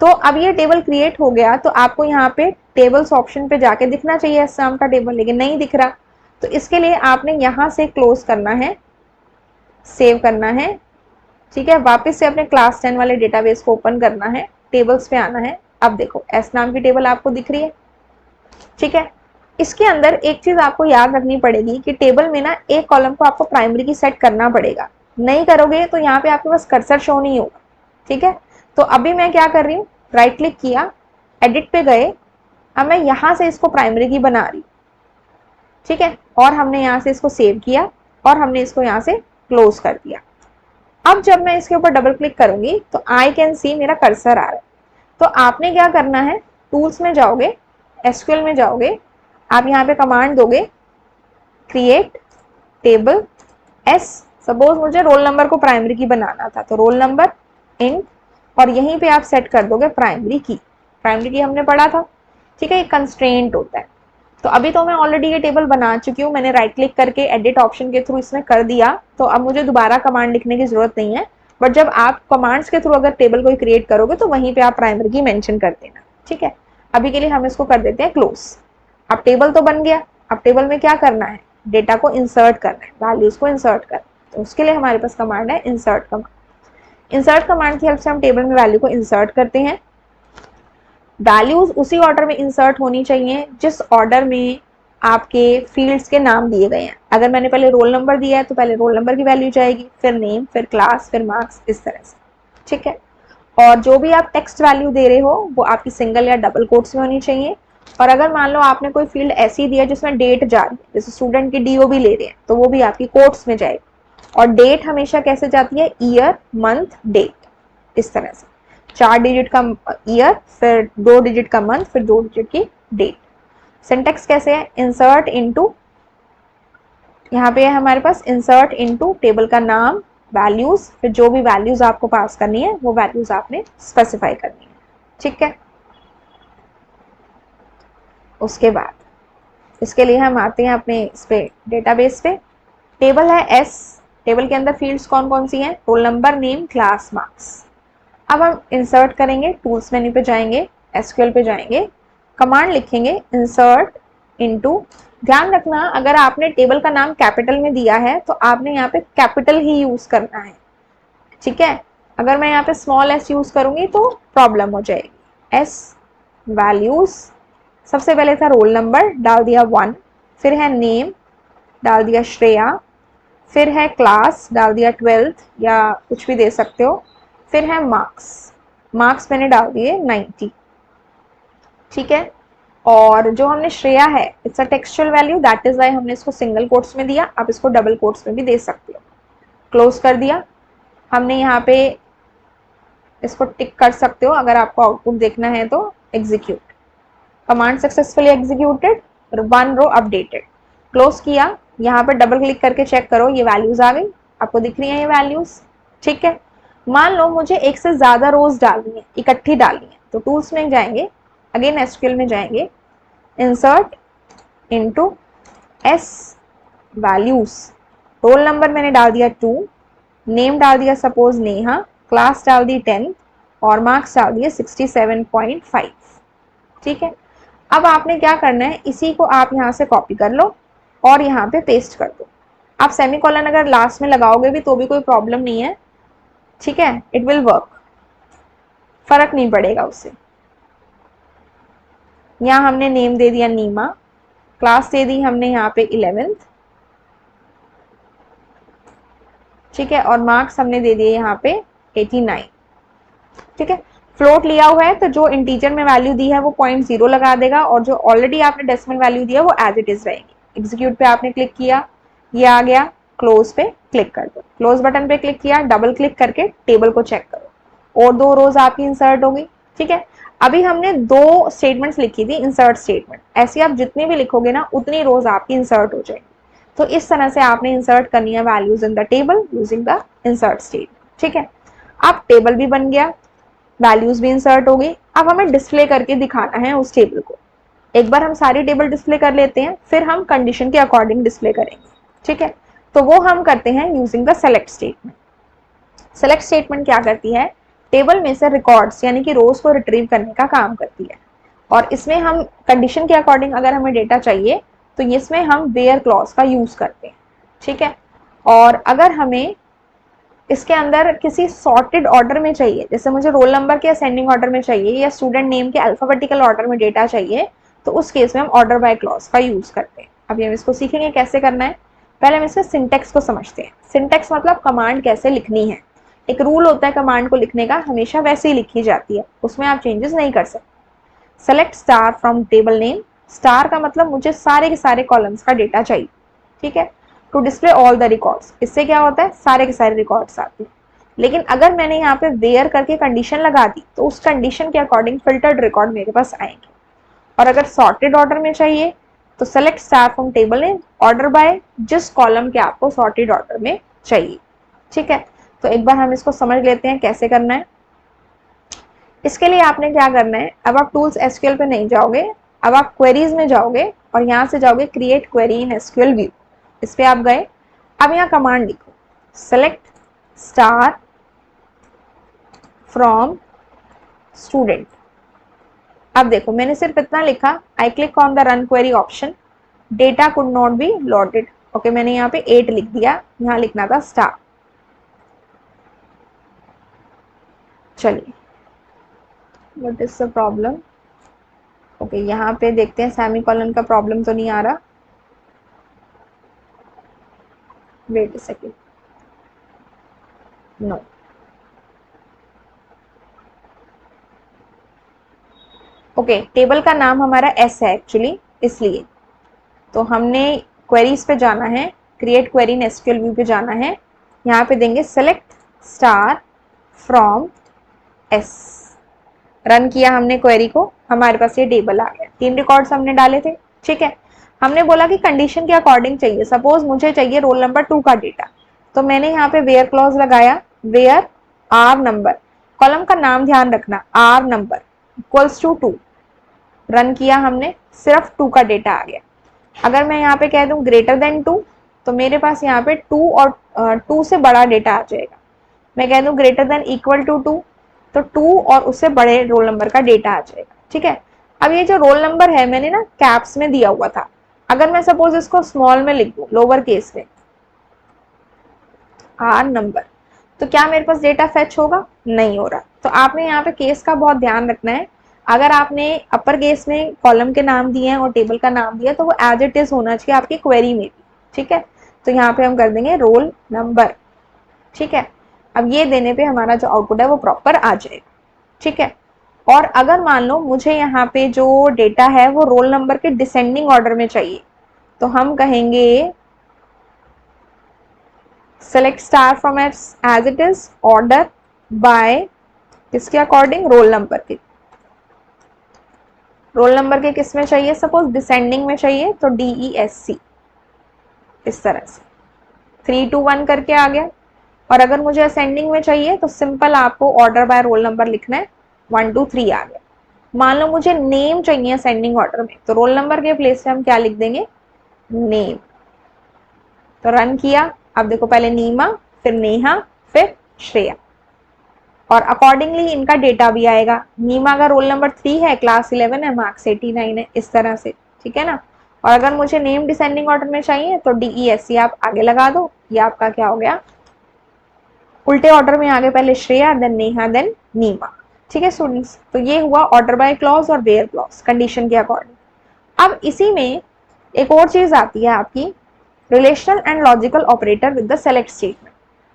तो अब ये टेबल क्रिएट हो गया, तो आपको यहाँ पे टेबल्स ऑप्शन पे जाके दिखना चाहिए इस नाम का टेबल, लेकिन नहीं दिख रहा। तो इसके लिए आपने यहाँ से क्लोज करना है, सेव करना है, ठीक है। वापस से अपने क्लास 10 वाले डेटाबेस को ओपन करना है, टेबल्स पे आना है। अब देखो एस नाम की टेबल आपको दिख रही है, ठीक है। इसके अंदर एक चीज आपको याद रखनी पड़ेगी कि टेबल में ना एक कॉलम को आपको प्राइमरी की सेट करना पड़ेगा, नहीं करोगे तो यहाँ पे आपके पास कर्सर शो नहीं होगा, ठीक है। तो अभी मैं क्या कर रही हूँ, राइट क्लिक किया, एडिट पे गए, अब मैं यहाँ से इसको प्राइमरी की बना रही, ठीक है। और हमने यहाँ से इसको सेव किया और हमने इसको यहाँ से क्लोज कर दिया। अब जब मैं इसके ऊपर डबल क्लिक करूंगी तो आई कैन सी मेरा कर्सर आ रहा है। तो आपने क्या करना है, टूल्स में जाओगे, एसक्यूएल में जाओगे, आप यहाँ पे कमांड दोगे क्रिएट टेबल एस। सपोज मुझे रोल नंबर को प्राइमरी की बनाना था, तो रोल नंबर इंट, और यहीं पे आप सेट कर दोगे प्राइमरी की। प्राइमरी की हमने पढ़ा था, ठीक है, ये कंस्ट्रेंट होता है। तो अभी तो मैं ऑलरेडी ये टेबल बना चुकी हूँ, मैंने राइट क्लिक करके एडिट ऑप्शन के थ्रू इसमें कर दिया, तो अब मुझे दोबारा कमांड लिखने की जरूरत नहीं है। बट जब आप कमांड्स के थ्रू अगर टेबल को क्रिएट करोगे तो वहीं पे आप प्राइमरी की मेंशन कर देना, ठीक है। अभी के लिए हम इसको कर देते हैं क्लोज। अब टेबल तो बन गया, अब टेबल में क्या करना है, डेटा को इंसर्ट करना है, वैल्यूज को इंसर्ट करना है। तो उसके लिए हमारे पास कमांड है इंसर्ट कमांड। इंसर्ट कमांड की हेल्प से हम टेबल में वैल्यू को इंसर्ट करते हैं। वैल्यूज उसी ऑर्डर में इंसर्ट होनी चाहिए जिस ऑर्डर में आपके फील्ड्स के नाम दिए गए हैं। अगर मैंने पहले रोल नंबर दिया है तो पहले रोल नंबर की वैल्यू जाएगी, फिर नेम, फिर क्लास, फिर मार्क्स, इस तरह से, ठीक है। और जो भी आप टेक्स्ट वैल्यू दे रहे हो वो आपकी सिंगल या डबल कोट्स में होनी चाहिए। और अगर मान लो आपने कोई फील्ड ऐसी दिया जिसमें डेट जा रही है, जैसे स्टूडेंट की डीओ भी ले रहे हैं, तो वो भी आपकी कोट्स में जाएगी। और डेट हमेशा कैसे जाती है, ईयर, मंथ, डेट, इस तरह से 4 डिजिट का ईयर, फिर 2 डिजिट का मंथ, फिर 2 डिजिट की डेट। सिंटेक्स कैसे है, इंसर्ट इनटू, यहाँ पे है हमारे पास इंसर्ट इनटू टेबल का नाम, वैल्यूज, फिर जो भी वैल्यूज आपको पास करनी है वो वैल्यूज आपने स्पेसिफाई करनी है, ठीक है। उसके बाद इसके लिए हम आते हैं अपने इस पे डेटाबेस पे। टेबल है एस, टेबल के अंदर फील्ड्स कौन कौन सी हैं, roll number, name, class, marks. अब हम इंसर्ट करेंगे, टूल्स मेन्यू पे जाएंगे, एसक्यूएल पे जाएंगे, कमांड लिखेंगे इंसर्ट इनटू। ध्यान रखना अगर आपने टेबल का नाम कैपिटल में दिया है तो आपने यहाँ पे कैपिटल ही यूज करना है, ठीक है। अगर मैं यहाँ पे स्मॉल एस यूज करूंगी तो प्रॉब्लम हो जाएगी। एस वैल्यूज, सबसे पहले था रोल नंबर, डाल दिया 1, फिर है नेम, डाल दिया श्रेया, फिर है क्लास, डाल दिया 12th या कुछ भी दे सकते हो, फिर है मार्क्स, मार्क्स मैंने डाल दिए 90, ठीक है। और जो हमने श्रेया है it's a textual value, that is why हमने इसको सिंगल कोट्स में दिया, आप इसको डबल कोट्स में भी दे सकते हो। क्लोज कर दिया। हमने यहाँ पे इसको टिक कर सकते हो अगर आपको आउटपुट देखना है तो। एग्जीक्यूट, कमांड सक्सेसफुली एग्जीक्यूटेड, 1 रो अपडेटेड। क्लोज किया, यहाँ पे डबल क्लिक करके चेक करो, ये वैल्यूज आ गई, आपको दिख रही है ये वैल्यूज, ठीक है। मान लो मुझे एक से ज्यादा रोज डालनी है, इकट्ठी डालनी है, तो टूल्स में जाएंगे, अगेन एसक्यूएल में जाएंगे, insert into S values, roll number मैंने डाल दिया 2, नेम डाल दिया सपोज नेहा, क्लास डाल दी 10 और मार्क्स डाल दिए 67.5, ठीक है। अब आपने क्या करना है, इसी को आप यहाँ से कॉपी कर लो और यहाँ पे पेस्ट कर दो। आप सेमीकोलन अगर लास्ट में लगाओगे भी तो भी कोई प्रॉब्लम नहीं है, ठीक है, इट विल वर्क, फर्क नहीं पड़ेगा उससे। यहाँ हमने नेम दे दिया नीमा, क्लास दे दी हमने यहाँ पे 11th, ठीक है, और मार्क्स हमने दे दिए यहाँ पे 89, ठीक है। फ्लोट लिया हुआ है तो जो इंटीजर में वैल्यू दी है वो 0.0 लगा देगा, और जो ऑलरेडी आपने डेसिमल वैल्यू दिया वो एज इट इज रहेगी। एग्जीक्यूट पे आपने क्लिक किया, ये आ गया, क्लोज पे क्लिक कर दो, क्लोज बटन पे क्लिक किया, डबल क्लिक करके टेबल को चेक करो और 2 रोज आपकी इंसर्ट हो गई। ठीक है, अभी हमने 2 स्टेटमेंट्स लिखी थी इंसर्ट स्टेटमेंट, ऐसी आप जितनी भी लिखोगे ना उतनी रोज आपकी इंसर्ट हो जाएगी। तो इस तरह से आपने इंसर्ट करनी है values in the table using the insert statement. ठीक है, अब टेबल भी बन गया, वैल्यूज भी इंसर्ट हो गई। अब हमें डिस्प्ले करके दिखाना है उस टेबल को। एक बार हम सारी टेबल डिस्प्ले कर लेते हैं, फिर हम कंडीशन के अकॉर्डिंग डिस्प्ले करेंगे। ठीक है, तो वो हम करते हैं using the select statement. Select statement क्या करती है, टेबल में से रिकॉर्ड्स यानी कि रोज को रिट्रीव करने का काम करती है, और इसमें हम कंडीशन के अकॉर्डिंग अगर हमें डेटा चाहिए तो इसमें हम वेयर क्लॉज का यूज करते हैं। ठीक है, और अगर हमें इसके अंदर किसी सॉर्टेड ऑर्डर में चाहिए, जैसे मुझे रोल नंबर के असेंडिंग ऑर्डर में चाहिए या स्टूडेंट नेम के अल्फाबेटिकल ऑर्डर में डेटा चाहिए, तो उस केस में हम ऑर्डर बाय क्लॉज का यूज करते हैं। अभी हम इसको सीखेंगे कैसे करना है। पहले हम इसके सिंटेक्स को समझते हैं। सिंटेक्स मतलब कमांड कैसे लिखनी है। एक रूल होता है कमांड को लिखने का, हमेशा वैसे ही लिखी जाती है, उसमें आप चेंजेस नहीं कर सकते। Select star from table name, star का मतलब मुझे सारे के सारे कॉलम्स का डेटा चाहिए। ठीक है, to display all the records, इससे क्या होता है सारे के सारे रिकॉर्ड्स आते हैं। लेकिन अगर मैंने यहाँ पे वेयर करके कंडीशन लगा दी तो उस कंडीशन के अकॉर्डिंग फिल्टर्ड रिकॉर्ड मेरे पास आएंगे। और अगर सॉर्टेड ऑर्डर में चाहिए तो select star from table name order by, जिस कॉलम के आपको सॉर्टेड ऑर्डर में चाहिए। ठीक है, तो एक बार हम इसको समझ लेते हैं कैसे करना है। इसके लिए आपने क्या करना है, अब आप टूल्स एसक्यूएल पे नहीं जाओगे, अब आप क्वेरीज में जाओगे और यहाँ से जाओगे create query in SQL view, इस पे आप गए। अब यहाँ कमांड लिखो, सेलेक्ट स्टार फ्रॉम स्टूडेंट। अब देखो मैंने सिर्फ इतना लिखा, आई click on the run query option, data could not be loaded. Okay, मैंने यहाँ पे 8 लिख दिया, यहाँ लिखना था स्टार। चलिए, what is the problem. Okay, यहाँ पे देखते हैं सेमीकोलन का प्रॉब्लम तो नहीं आ रहा। Wait a second, no. Okay, table का नाम हमारा एस है एक्चुअली, इसलिए तो हमने क्वेरीज पे जाना है, create query in SQL view पे जाना है। यहाँ पे देंगे select star from S. Run किया हमने क्वेरी को, हमारे पास ये टेबल आ गया। 3 रिकॉर्ड्स हमने डाले थे। ठीक है, हमने बोला कि कंडीशन के अकॉर्डिंग चाहिए। सपोज मुझे चाहिए रोल नंबर 2 का डेटा, तो मैंने यहाँ पे वेयर क्लॉज लगाया, वेयर आर नंबर, कॉलम का नाम ध्यान रखना, R number equals to 2। Run किया हमने, सिर्फ 2 का डेटा आ गया। अगर मैं यहाँ पे कह दूं ग्रेटर देन 2, तो मेरे पास यहाँ पे 2 और 2 से बड़ा डेटा आ जाएगा। मैं कह दूं ग्रेटर देन इक्वल टू 2, तो 2 और उससे बड़े रोल नंबर का डेटा आ जाएगा। ठीक है, अब ये जो रोल नंबर है मैंने ना कैप्स में दिया हुआ था, अगर मैं सपोज इसको स्मॉल में लिख दूं, लोअर केस में आर नंबर, तो क्या मेरे पास डेटा फेच होगा? नहीं हो रहा। तो आपने यहाँ पे केस का बहुत ध्यान रखना है। अगर आपने अपर केस में कॉलम के नाम दिए हैं और टेबल का नाम दिया तो वो एज इट इज होना चाहिए आपकी क्वेरी में भी। ठीक है, तो यहाँ पे हम कर देंगे रोल नंबर। ठीक है, अब ये देने पे हमारा जो आउटपुट है वो प्रॉपर आ जाएगा। ठीक है, और अगर मान लो मुझे यहाँ पे जो डेटा है वो रोल नंबर के डिसेंडिंग ऑर्डर में चाहिए, तो हम कहेंगे select star from as it is order by, किसके अकॉर्डिंग? रोल नंबर के। रोल नंबर के किस में चाहिए? सपोज डिसेंडिंग में चाहिए तो DESC, इस तरह से 3 to 1 करके आ गया। और अगर मुझे असेंडिंग में चाहिए तो सिंपल आपको ऑर्डर बाय रोल नंबर लिखना है, 1 to 3 आ गया। मान लो मुझे नेम चाहिए असेंडिंग ऑर्डर में, तो रोल नंबर के प्लेस पे हम क्या लिख देंगे? नेम। तो रन किया, अब देखो पहले नीमा, फिर नेहा, फिर श्रेया, और अकॉर्डिंगली इनका डेटा भी आएगा। नीमा का रोल नंबर 3 है, क्लास 11 है, मार्क्स 89 है, इस तरह से। ठीक है ना। और अगर मुझे नेम डिसेंडिंग ऑर्डर में चाहिए तो DESC आप आगे लगा दो, ये आपका क्या हो गया? उल्टे ऑर्डर में आगे, पहले श्रेया, देन नेहा, देन नीमा। ठीक है स्टूडेंट्स, तो ये हुआ ऑर्डर बाय क्लॉज और वेयर क्लॉज कंडीशन के अकॉर्डिंग। अब इसी में एक और चीज आती है आपकी, relational and logical operator with the select statement.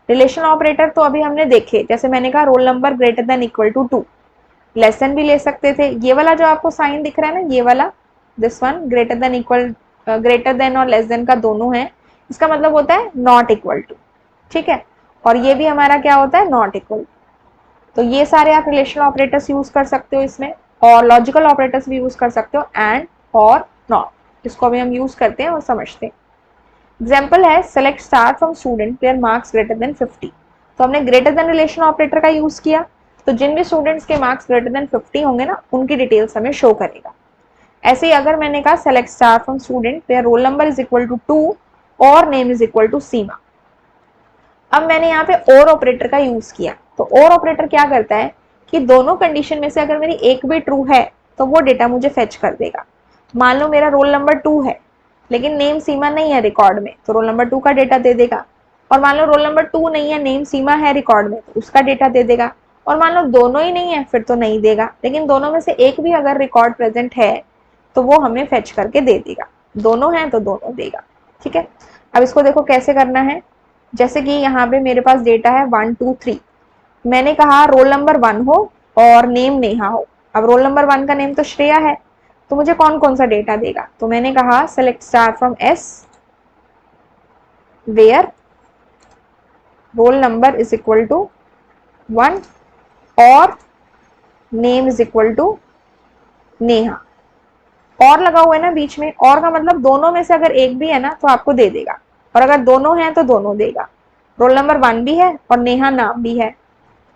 Relational operator तो अभी हमने देखे, जैसे मैंने कहा roll number greater than equal to 2, less than भी ले सकते थे। ये वाला जो आपको साइन दिख रहा है ना, ये वाला, this one, greater than equal, greater than और लेस देन का दोनों है, इसका मतलब होता है नॉट इक्वल टू, ठीक है। और ये भी हमारा क्या होता है, नॉट इक्वल। तो ये सारे आप रिलेशनल ऑपरेटर्स यूज कर सकते हो इसमें, और लॉजिकल ऑपरेटर्स भी यूज कर सकते हो, एंड और नॉट, इसको भी हम यूज करते हैं और समझते हैं। एग्जाम्पल है select star from student where marks greater than 50। तो हमने ग्रेटर देन रिलेशन ऑपरेटर का यूज किया, तो जिन भी स्टूडेंट्स के मार्क्स ग्रेटर देन 50 होंगे ना, उनकी डिटेल्स हमें शो करेगा। ऐसे ही अगर मैंने कहा select star from student where roll number is equal to 2 और name is equal to Seema. अब मैंने यहाँ पे और ऑपरेटर का यूज किया, तो और ऑपरेटर क्या करता है कि दोनों कंडीशन में से अगर मेरी एक भी ट्रू है तो वो डेटा मुझे फेच कर देगा। मान लो मेरा रोल नंबर 2 है लेकिन नेम सीमा नहीं है रिकॉर्ड में, तो रोल नंबर 2 का डेटा दे देगा। और मान लो रोल नंबर 2 नहीं है, नेम सीमा है रिकॉर्ड में, तो उसका डेटा दे देगा। और मान लो दोनों ही नहीं है, फिर तो नहीं देगा, लेकिन दोनों में से एक भी अगर रिकॉर्ड प्रेजेंट है तो वो हमें फेच करके दे देगा। दोनों हैं तो दोनों देगा, ठीक है। अब इसको देखो कैसे करना है। जैसे कि यहाँ पे मेरे पास डेटा है 1 2 3, मैंने कहा रोल नंबर 1 हो और नेम नेहा हो। अब रोल नंबर 1 का नेम तो श्रेया है, तो मुझे कौन कौन सा डेटा देगा, तो मैंने कहा select star from S where roll number is equal to 1 और name is equal to Neha. और लगा हुआ है ना बीच में, और का मतलब दोनों में से अगर एक भी है ना तो आपको दे देगा, और अगर दोनों हैं तो दोनों देगा। रोल नंबर 1 भी है और नेहा नाम भी है,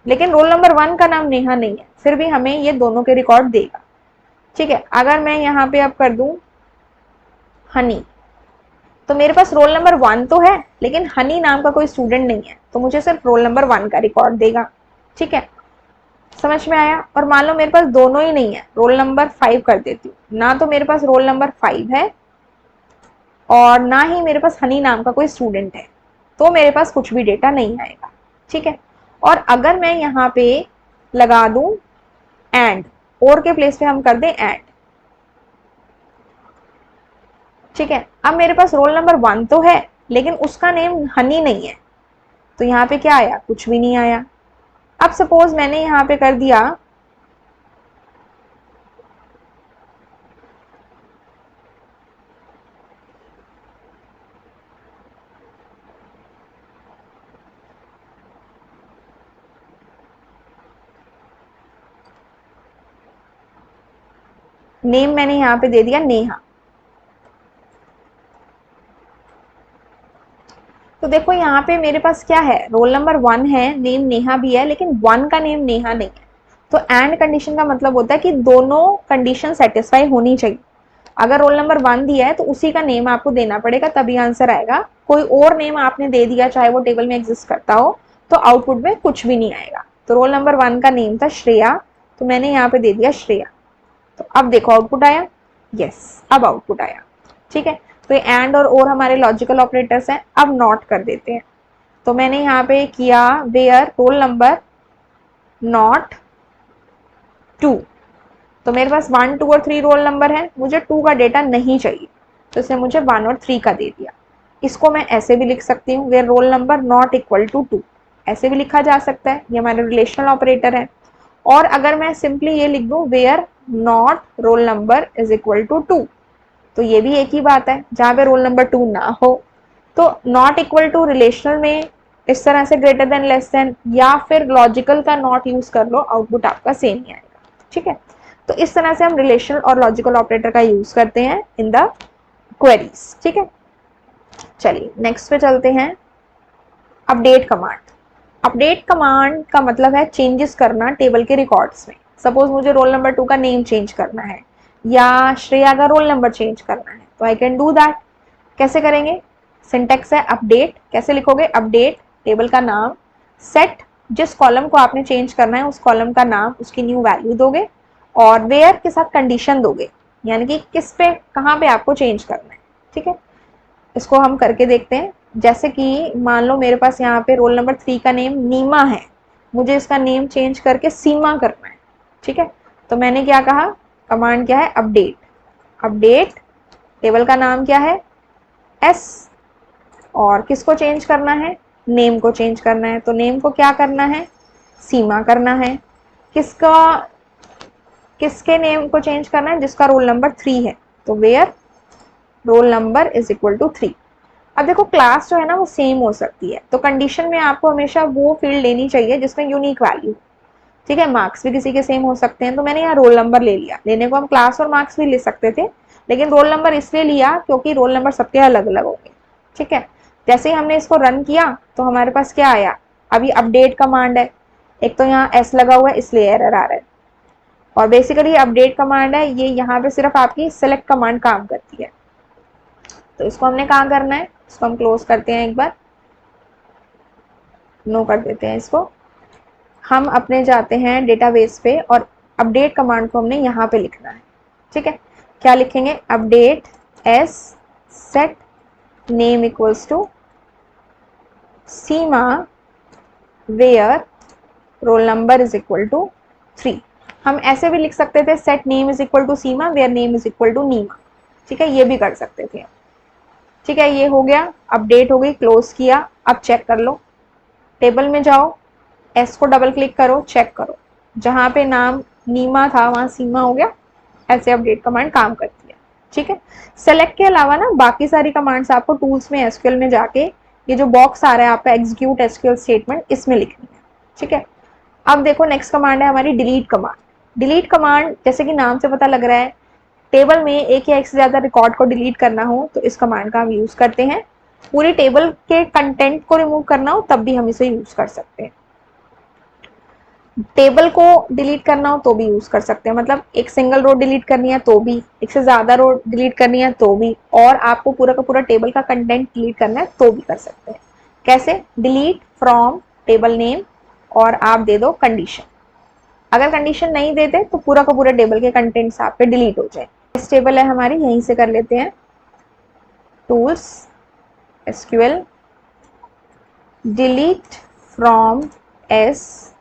लेकिन रोल नंबर 1 का नाम नेहा नहीं है, फिर भी हमें ये दोनों के रिकॉर्ड देगा, ठीक है। अगर मैं यहाँ पे अब कर दूं हनी, तो मेरे पास रोल नंबर 1 तो है लेकिन हनी नाम का कोई स्टूडेंट नहीं है, तो मुझे सिर्फ रोल नंबर 1 का रिकॉर्ड देगा, ठीक है। समझ में आया। और मान लो मेरे पास दोनों ही नहीं है, रोल नंबर 5 कर देती हूँ ना, तो मेरे पास रोल नंबर 5 है और ना ही मेरे पास हनी नाम का कोई स्टूडेंट है, तो मेरे पास कुछ भी डेटा नहीं आएगा, ठीक है। और अगर मैं यहाँ पे लगा दूं एंड, और के प्लेस पे हम कर दें एंड, ठीक है। अब मेरे पास रोल नंबर 1 तो है लेकिन उसका नेम हनी नहीं है, तो यहाँ पे क्या आया, कुछ भी नहीं आया। अब सपोज मैंने यहाँ पे कर दिया नेम, मैंने यहाँ पे दे दिया नेहा। तो देखो यहाँ पे मेरे पास क्या है, रोल नंबर 1 है, नेम नेहा भी है, लेकिन 1 का नेम नेहा नहीं है। तो एंड कंडीशन का मतलब होता है कि दोनों कंडीशन सेटिस्फाई होनी चाहिए। अगर रोल नंबर 1 दिया है तो उसी का नेम आपको देना पड़ेगा, तभी आंसर आएगा। कोई और नेम आपने दे दिया चाहे वो टेबल में एग्जिस्ट करता हो, तो आउटपुट में कुछ भी नहीं आएगा। तो रोल नंबर 1 का नेम था श्रेया, तो मैंने यहाँ पे दे दिया श्रेया। तो अब देखो आउटपुट आया, यस अब आउटपुट आया, ठीक है। तो ये एंड और हमारे लॉजिकल ऑपरेटर्स हैं। अब नॉट कर देते हैं, तो मैंने यहाँ पे किया वेयर रोल नंबर नॉट 2, तो मेरे पास 1 2 और 3 रोल नंबर है, मुझे 2 का डेटा नहीं चाहिए, तो इसने मुझे 1 और 3 का दे दिया। इसको मैं ऐसे भी लिख सकती हूँ where roll number not equal to 2, ऐसे भी लिखा जा सकता है, ये हमारे रिलेशनल ऑपरेटर है। और अगर मैं सिंपली ये लिख दूं where not roll number is equal to 2, तो ये भी एक ही बात है, जहां पे रोल नंबर 2 ना हो। तो नॉट इक्वल टू रिलेशनल में इस तरह से ग्रेटर देन लेस देन, या फिर लॉजिकल का नॉट यूज कर लो, आउटपुट आपका सेम ही आएगा, ठीक है। तो इस तरह से हम रिलेशनल और लॉजिकल ऑपरेटर का यूज करते हैं इन द क्वेरीज, ठीक है। चलिए नेक्स्ट पे चलते हैं, अपडेट कमांड। अपडेट कमांड का मतलब है चेंजेस करना टेबल के रिकॉर्ड्स में। सपोज मुझे रोल नंबर 2 का नेम चेंज करना है या श्रेया का रोल नंबर चेंज करना है, तो आई कैन डू दैट। कैसे करेंगे, सिंटेक्स है अपडेट, कैसे लिखोगे, अपडेट टेबल का नाम, सेट जिस कॉलम को आपने चेंज करना है उस कॉलम का नाम, उसकी न्यू वैल्यू दोगे, और वेयर के साथ कंडीशन दोगे, यानी कि किस पे कहाँ पे आपको चेंज करना है, ठीक है। इसको हम करके देखते हैं। जैसे कि मान लो मेरे पास यहाँ पे रोल नंबर 3 का नेम नीमा है, मुझे इसका नेम चेंज करके सीमा करना है, ठीक है। तो मैंने क्या कहा, कमांड क्या है, अपडेट। अपडेट टेबल का नाम क्या है, एस, और किसको चेंज करना है, नेम को चेंज करना है। तो नेम को क्या करना है, सीमा करना है। किसका किसके नेम को चेंज करना है? जिसका रोल नंबर 3 है, तो where roll number is equal to 3। अब देखो क्लास जो है ना वो सेम हो सकती है, तो कंडीशन में आपको हमेशा वो फील्ड लेनी चाहिए जिसमें यूनिक वैल्यू, ठीक है। मार्क्स भी किसी के सेम हो सकते हैं, तो मैंने यहाँ रोल नंबर ले लिया। लेने को हम क्लास और मार्क्स भी ले सकते थे, लेकिन रोल नंबर इसलिए लिया क्योंकि रोल नंबर सबके अलग अलग होंगे, ठीक है। जैसे ही हमने इसको रन किया तो हमारे पास क्या आया? अभी अपडेट कमांड है, एक तो यहाँ एस लगा हुआ है इसलिए एरर आ रहा है, और बेसिकली अपडेट कमांड है ये, यहाँ पे सिर्फ आपकी सेलेक्ट कमांड काम करती है। तो इसको हमने कहाँ करना है? इसको हम क्लोज करते हैं, एक बार नो कर देते हैं इसको। हम अपने जाते हैं डेटाबेस पे और अपडेट कमांड को हमने यहाँ पे लिखना है, ठीक है। क्या लिखेंगे? Update S set name equals to Seema where roll number is equal to 3। हम ऐसे भी लिख सकते थे, set name is equal to Seema where name is equal to Neema, ठीक है, ये भी कर सकते थे, ठीक है। ये हो गया, अपडेट हो गई, क्लोज किया। अब चेक कर लो, टेबल में जाओ, एस को डबल क्लिक करो, चेक करो, जहां पे नाम नीमा था वहां सीमा हो गया। ऐसे अपडेट कमांड काम करती है, ठीक है। सेलेक्ट के अलावा ना बाकी सारी कमांड्स आपको टूल्स में एसक्यूएल में जाके ये जो बॉक्स आ रहा है आपका एग्जीक्यूट एसक्यूएल स्टेटमेंट, इसमें लिखनी है, ठीक है। अब देखो नेक्स्ट कमांड है हमारी डिलीट कमांड। डिलीट कमांड जैसे कि नाम से पता लग रहा है, टेबल में एक या एक से ज्यादा रिकॉर्ड को डिलीट करना हो तो इस कमांड का हम यूज करते हैं। पूरी टेबल के कंटेंट को रिमूव करना हो तब भी हम इसे यूज कर सकते हैं। टेबल को डिलीट करना हो तो भी यूज कर सकते हैं, मतलब एक सिंगल रो डिलीट करनी है तो भी, एक से ज्यादा रो डिलीट करनी है तो भी, और आपको पूरा का पूरा टेबल का कंटेंट डिलीट करना है तो भी कर सकते हैं। कैसे? डिलीट फ्रॉम टेबल नेम और आप दे दो कंडीशन। अगर कंडीशन नहीं देते तो पूरा का पूरा टेबल के कंटेंट्स आप पे डिलीट हो जाए। इस टेबल है हमारी, यहीं से कर लेते हैं, tools SQL delete from S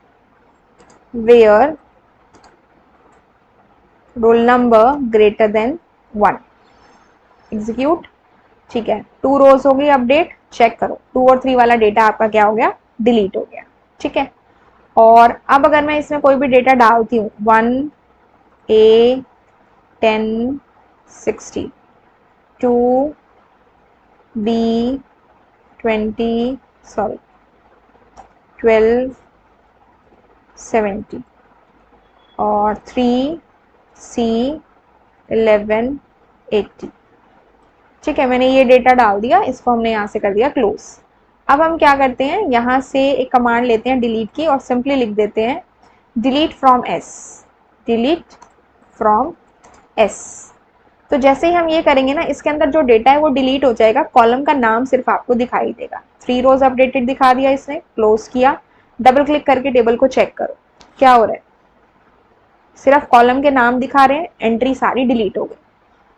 where roll number greater than 1, execute, ठीक है। 2 रोज हो गई अपडेट, चेक करो 2 और 3 वाला डेटा आपका क्या हो गया? डिलीट हो गया, ठीक है। और अब अगर मैं इसमें कोई भी डेटा डालती हूँ 1A 10 60 2B 20 सॉरी 12 70 और 3C 11 80, ठीक है। मैंने ये डेटा डाल दिया, इसको हमने यहाँ से कर दिया क्लोज। अब हम क्या करते हैं, यहाँ से एक कमांड लेते हैं डिलीट की और सिंपली लिख देते हैं delete from S, delete from S. तो जैसे ही हम ये करेंगे ना, इसके अंदर जो डेटा है वो डिलीट हो जाएगा, कॉलम का नाम सिर्फ आपको दिखाई देगा। 3 रोज अपडेटेड दिखा दिया इसने, क्लोज किया। डबल क्लिक करके टेबल को चेक करो क्या हो रहा है, सिर्फ कॉलम के नाम दिखा रहे हैं, एंट्री सारी डिलीट हो गई।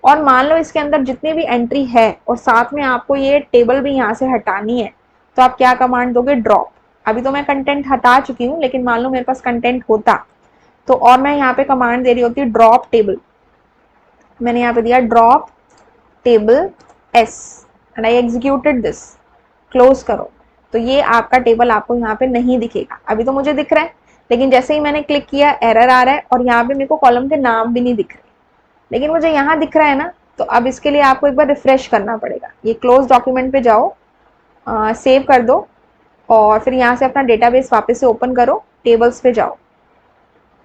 और मान लो इसके अंदर जितनी भी एंट्री है और साथ में आपको ये टेबल भी यहाँ से हटानी है, तो आप क्या कमांड दोगे? ड्रॉप। अभी तो मैं कंटेंट हटा चुकी हूँ, लेकिन मान लो मेरे पास कंटेंट होता तो, और मैं यहाँ पे कमांड दे रही होती ड्रॉप टेबल, मैंने यहाँ पे दिया drop table S and I executed this, close करो, तो ये आपका टेबल आपको यहाँ पे नहीं दिखेगा। अभी तो मुझे दिख रहा है, लेकिन जैसे ही मैंने क्लिक किया एरर आ रहा है और यहाँ पे मेरे को कॉलम के नाम भी नहीं दिख रहे, लेकिन मुझे यहाँ दिख रहा है ना। तो अब इसके लिए आपको एक बार रिफ्रेश करना पड़ेगा। ये क्लोज डॉक्यूमेंट पे जाओ, सेव कर दो और फिर यहाँ से अपना डेटाबेस वापस से ओपन करो, टेबल्स पे जाओ।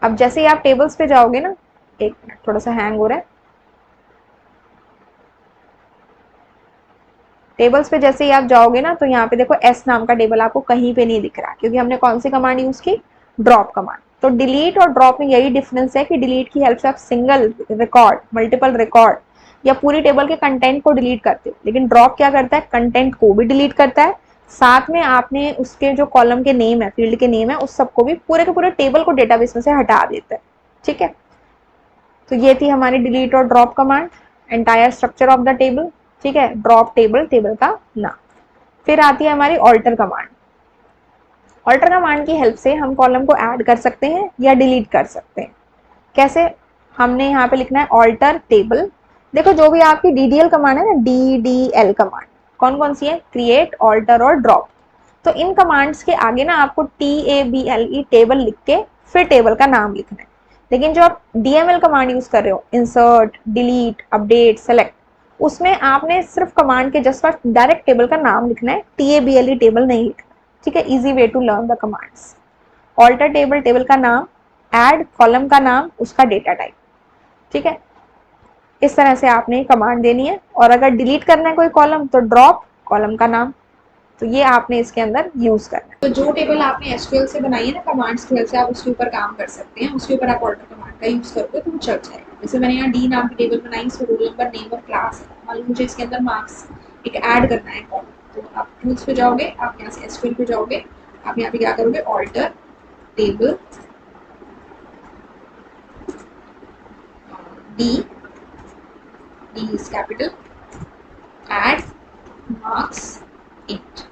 अब जैसे ही आप टेबल्स पे जाओगे ना, एक मिनट थोड़ा सा हैंग हो रहा है, टेबल्स पे जैसे ही आप जाओगे ना तो यहाँ पे देखो एस नाम का टेबल आपको कहीं पे नहीं दिख रहा, क्योंकि हमने कौन सी कमांड यूज की? Drop command. तो डिलीट और ड्रॉप में यही डिफरेंस है कि डिलीट की हेल्प से आप सिंगल रिकॉर्ड, मल्टीपल रिकॉर्ड या पूरी टेबल के कंटेंट को डिलीट करते हो, लेकिन ड्रॉप क्या करता है? कंटेंट को भी डिलीट करता है, साथ में आपने उसके जो कॉलम के नेम है, फील्ड के नेम है, उस सबको भी, पूरे के पूरे टेबल को डेटाबेस में से हटा देता है, ठीक है। तो ये थी हमारी डिलीट और drop command, entire structure of the table, ठीक है। ड्रॉप टेबल, टेबल का नाम। फिर आती है हमारी ऑल्टर कमांड। ऑल्टर कमांड की हेल्प से हम कॉलम को ऐड कर सकते हैं या डिलीट कर सकते हैं। कैसे? हमने यहाँ पे लिखना है ऑल्टर टेबल। देखो जो भी आपकी डीडीएल कमांड है ना, डीडीएल कमांड कौन कौन सी है? क्रिएट, ऑल्टर और ड्रॉप। तो इन कमांड्स के आगे ना आपको TABLE टेबल लिख के फिर टेबल का नाम लिखना है। लेकिन जो आप DML कमांड यूज कर रहे हो, इंसर्ट, डिलीट, अपडेट, सेलेक्ट, उसमें आपने सिर्फ कमांड के जस्ट पर डायरेक्ट टेबल का नाम लिखना है, TABLE टेबल नहीं लिखना। ठीक है, easy way to learn the commands. Alter table, table का नाम, ऐड कॉलम का नाम, उसका डेटा टाइप। ठीक है, इस तरह से आपने कमांड देनी है। और अगर डिलीट करना है कोई कॉलम तो ड्रॉप कॉलम का नाम। तो ये आपने इसके अंदर यूज करना है। तो जो टेबल आपने SQL से बनाई है ना, कमांड्स की हेल्प से आप उसके ऊपर काम कर सकते हैं, उसके ऊपर आप ऑल्टर कमांड का यूज करोगे तो वो चल जाएगा। जैसे मैंने यहाँ डी नाम की टेबल बनाई, इसमें रोल नंबर, नेम और क्लास है। मान लो मुझे इसके अंदर मार्क्स एक ऐड करना है कॉलम, तो आप टूल्स पे जाओगे, आप यहाँ से SQL पे जाओगे, आप यहाँ पे क्या करोगे, alter table D is capital, add marks 8।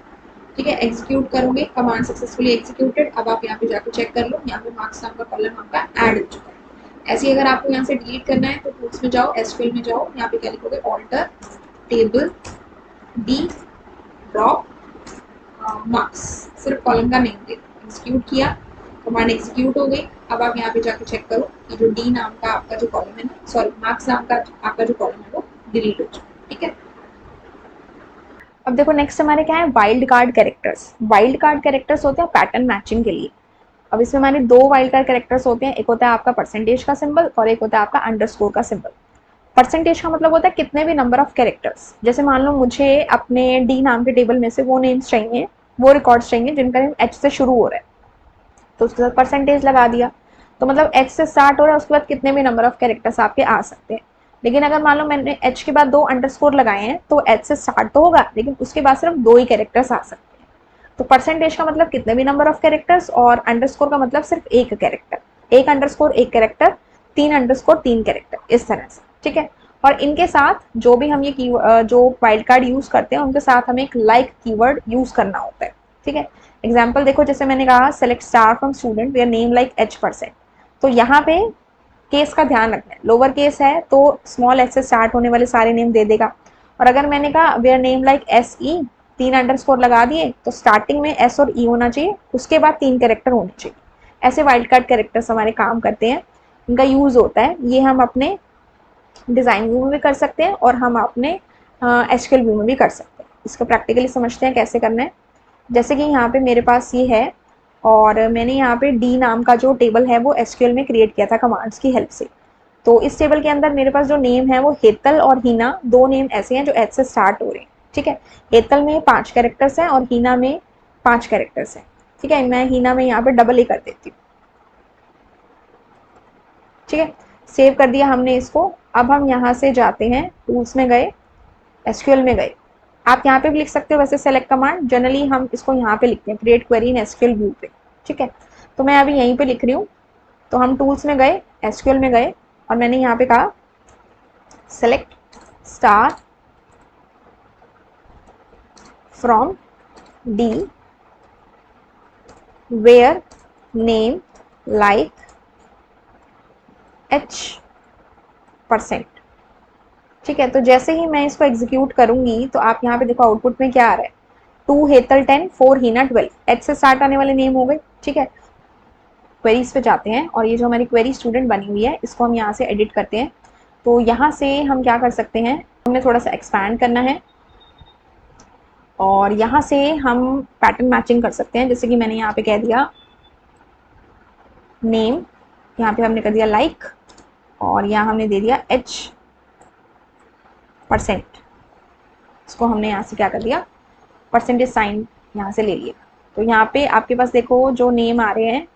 ठीक है, एग्जीक्यूट करोगे, कमांड सक्सेसफुली एग्जीक्यूटेड। अब आप यहाँ पे जाकर चेक कर लो, यहाँ पे मार्क्स नाम का कॉलम आपका ऐड हो चुका है। ऐसे ही अगर आपको यहाँ से डिलीट करना है तो टूल्स में जाओ, SQL में जाओ, यहाँ पे क्या लिखोगे, alter table D drop marks, सिर्फ कॉलम का नेम दे, एग्जीक्यूट किया, कमांड एग्जीक्यूट हो गई। अब आप यहाँ पे जाकर चेक करो कि जो डी नाम का आपका जो कॉलम है ना, सॉरी मार्क्स नाम का आपका जो कॉलम है वो डिलीट हो चुका है। ठीक है, अब देखो नेक्स्ट हमारे क्या है, wild card characters. Wild card characters होते हैं पैटर्न मैचिंग के लिए। अब इसमें हमारे दो वाइल्ड कार्ड कैरेक्टर्स होते हैं, एक होता है आपका परसेंटेज का सिंबल और एक होता है आपका अंडरस्कोर का सिंबल। परसेंटेज का मतलब होता है कितने भी नंबर ऑफ कैरेक्टर्स। जैसे मान लो मुझे अपने डी नाम के टेबल में से वो नेम्स चाहिए, वो रिकॉर्ड्स चाहिए जिनका नेम H से शुरू हो रहा है, तो उसके साथ परसेंटेज लगा दिया। तो मतलब H से स्टार्ट हो रहा है, उसके बाद कितने भी नंबर ऑफ कैरेक्टर्स आपके आ सकते हैं। लेकिन अगर मान लो मैंने H के बाद 2 अंडरस्कोर लगाए हैं तो H से स्टार्ट तो होगा, लेकिन उसके बाद सिर्फ 2 ही कैरेक्टर्स आ सकते हैं। तो परसेंटेज का मतलब कितने भी नंबर ऑफ कैरेक्टर्स, और अंडरस्कोर का मतलब सिर्फ एक कैरेक्टर, एक अंडरस्कोर एक कैरेक्टर, 3 अंडरस्कोर 3 कैरेक्टर, इस तरह से। ठीक है, और इनके साथ जो भी हम ये जो वाइल्ड कार्ड यूज करते हैं उनके साथ हमें एक लाइक कीवर्ड यूज करना होता है। ठीक है, एग्जाम्पल देखो, जैसे मैंने कहा select star from student where name like H%, तो यहाँ पे केस का ध्यान रखना है, लोअर केस है तो स्मॉल एच से स्टार्ट होने वाले सारे नेम दे देगा। और अगर मैंने कहा where name like SE, 3 underscore लगा दिए, तो स्टार्टिंग में S और E होना चाहिए, उसके बाद 3 कैरेक्टर होने चाहिए। ऐसे वाइल्ड कार्ड कैरेक्टर्स हमारे काम करते हैं, इनका यूज होता है। ये हम अपने डिजाइन व्यू में भी कर सकते हैं और हम अपने SQL व्यू में भी कर सकते हैं। इसको प्रैक्टिकली समझते हैं कैसे करना है। जैसे कि यहाँ पे मेरे पास ये है, और मैंने यहाँ पे डी नाम का जो टेबल है वो SQL में क्रिएट किया था कमांड्स की हेल्प से। तो इस टेबल के अंदर मेरे पास जो नेम है वो हेतल और हीना, 2 नेम ऐसे हैं जो H से स्टार्ट हो रहे हैं। ठीक है, हेतल में 5 कैरेक्टर्स हैं और हीना में 5 कैरेक्टर्स हैं। ठीक है, मैं हीना में यहाँ पे डबल ही कर देती हूँ। ठीक है, सेव कर दिया हमने इसको। अब हम यहाँ से जाते हैं, टूल्स में गए, SQL में गए। आप यहाँ पे भी लिख सकते हो वैसे सेलेक्ट कमांड, जनरली हम इसको यहाँ पे लिखते हैं, create query in SQL view पे। ठीक है, तो मैं अभी यहीं पे लिख रही हूँ। तो हम टूल्स में गए, SQL में गए, और मैंने यहाँ पे कहा select star from D where name like H%। ठीक है, तो जैसे ही मैं इसको एग्जीक्यूट करूंगी तो आप यहाँ पे देखो आउटपुट में क्या आ रहा है, 2 हेतल 10, 4 हीना 12, H से स्टार्ट आने वाले नेम हो गए। ठीक है, क्वेरीज पे जाते हैं और ये जो हमारी क्वेरी स्टूडेंट बनी हुई है इसको हम यहाँ से एडिट करते हैं। तो यहाँ से हम क्या कर सकते हैं, हमने थोड़ा सा एक्सपैंड करना है और यहाँ से हम पैटर्न मैचिंग कर सकते हैं। जैसे कि मैंने यहाँ पे कह दिया नेम, यहाँ पे हमने कर दिया लाइक, और यहाँ हमने दे दिया H%। इसको हमने यहाँ से क्या कर दिया, परसेंटेज साइन यहाँ से ले लिया। तो यहाँ पे आपके पास देखो जो नेम आ रहे हैं,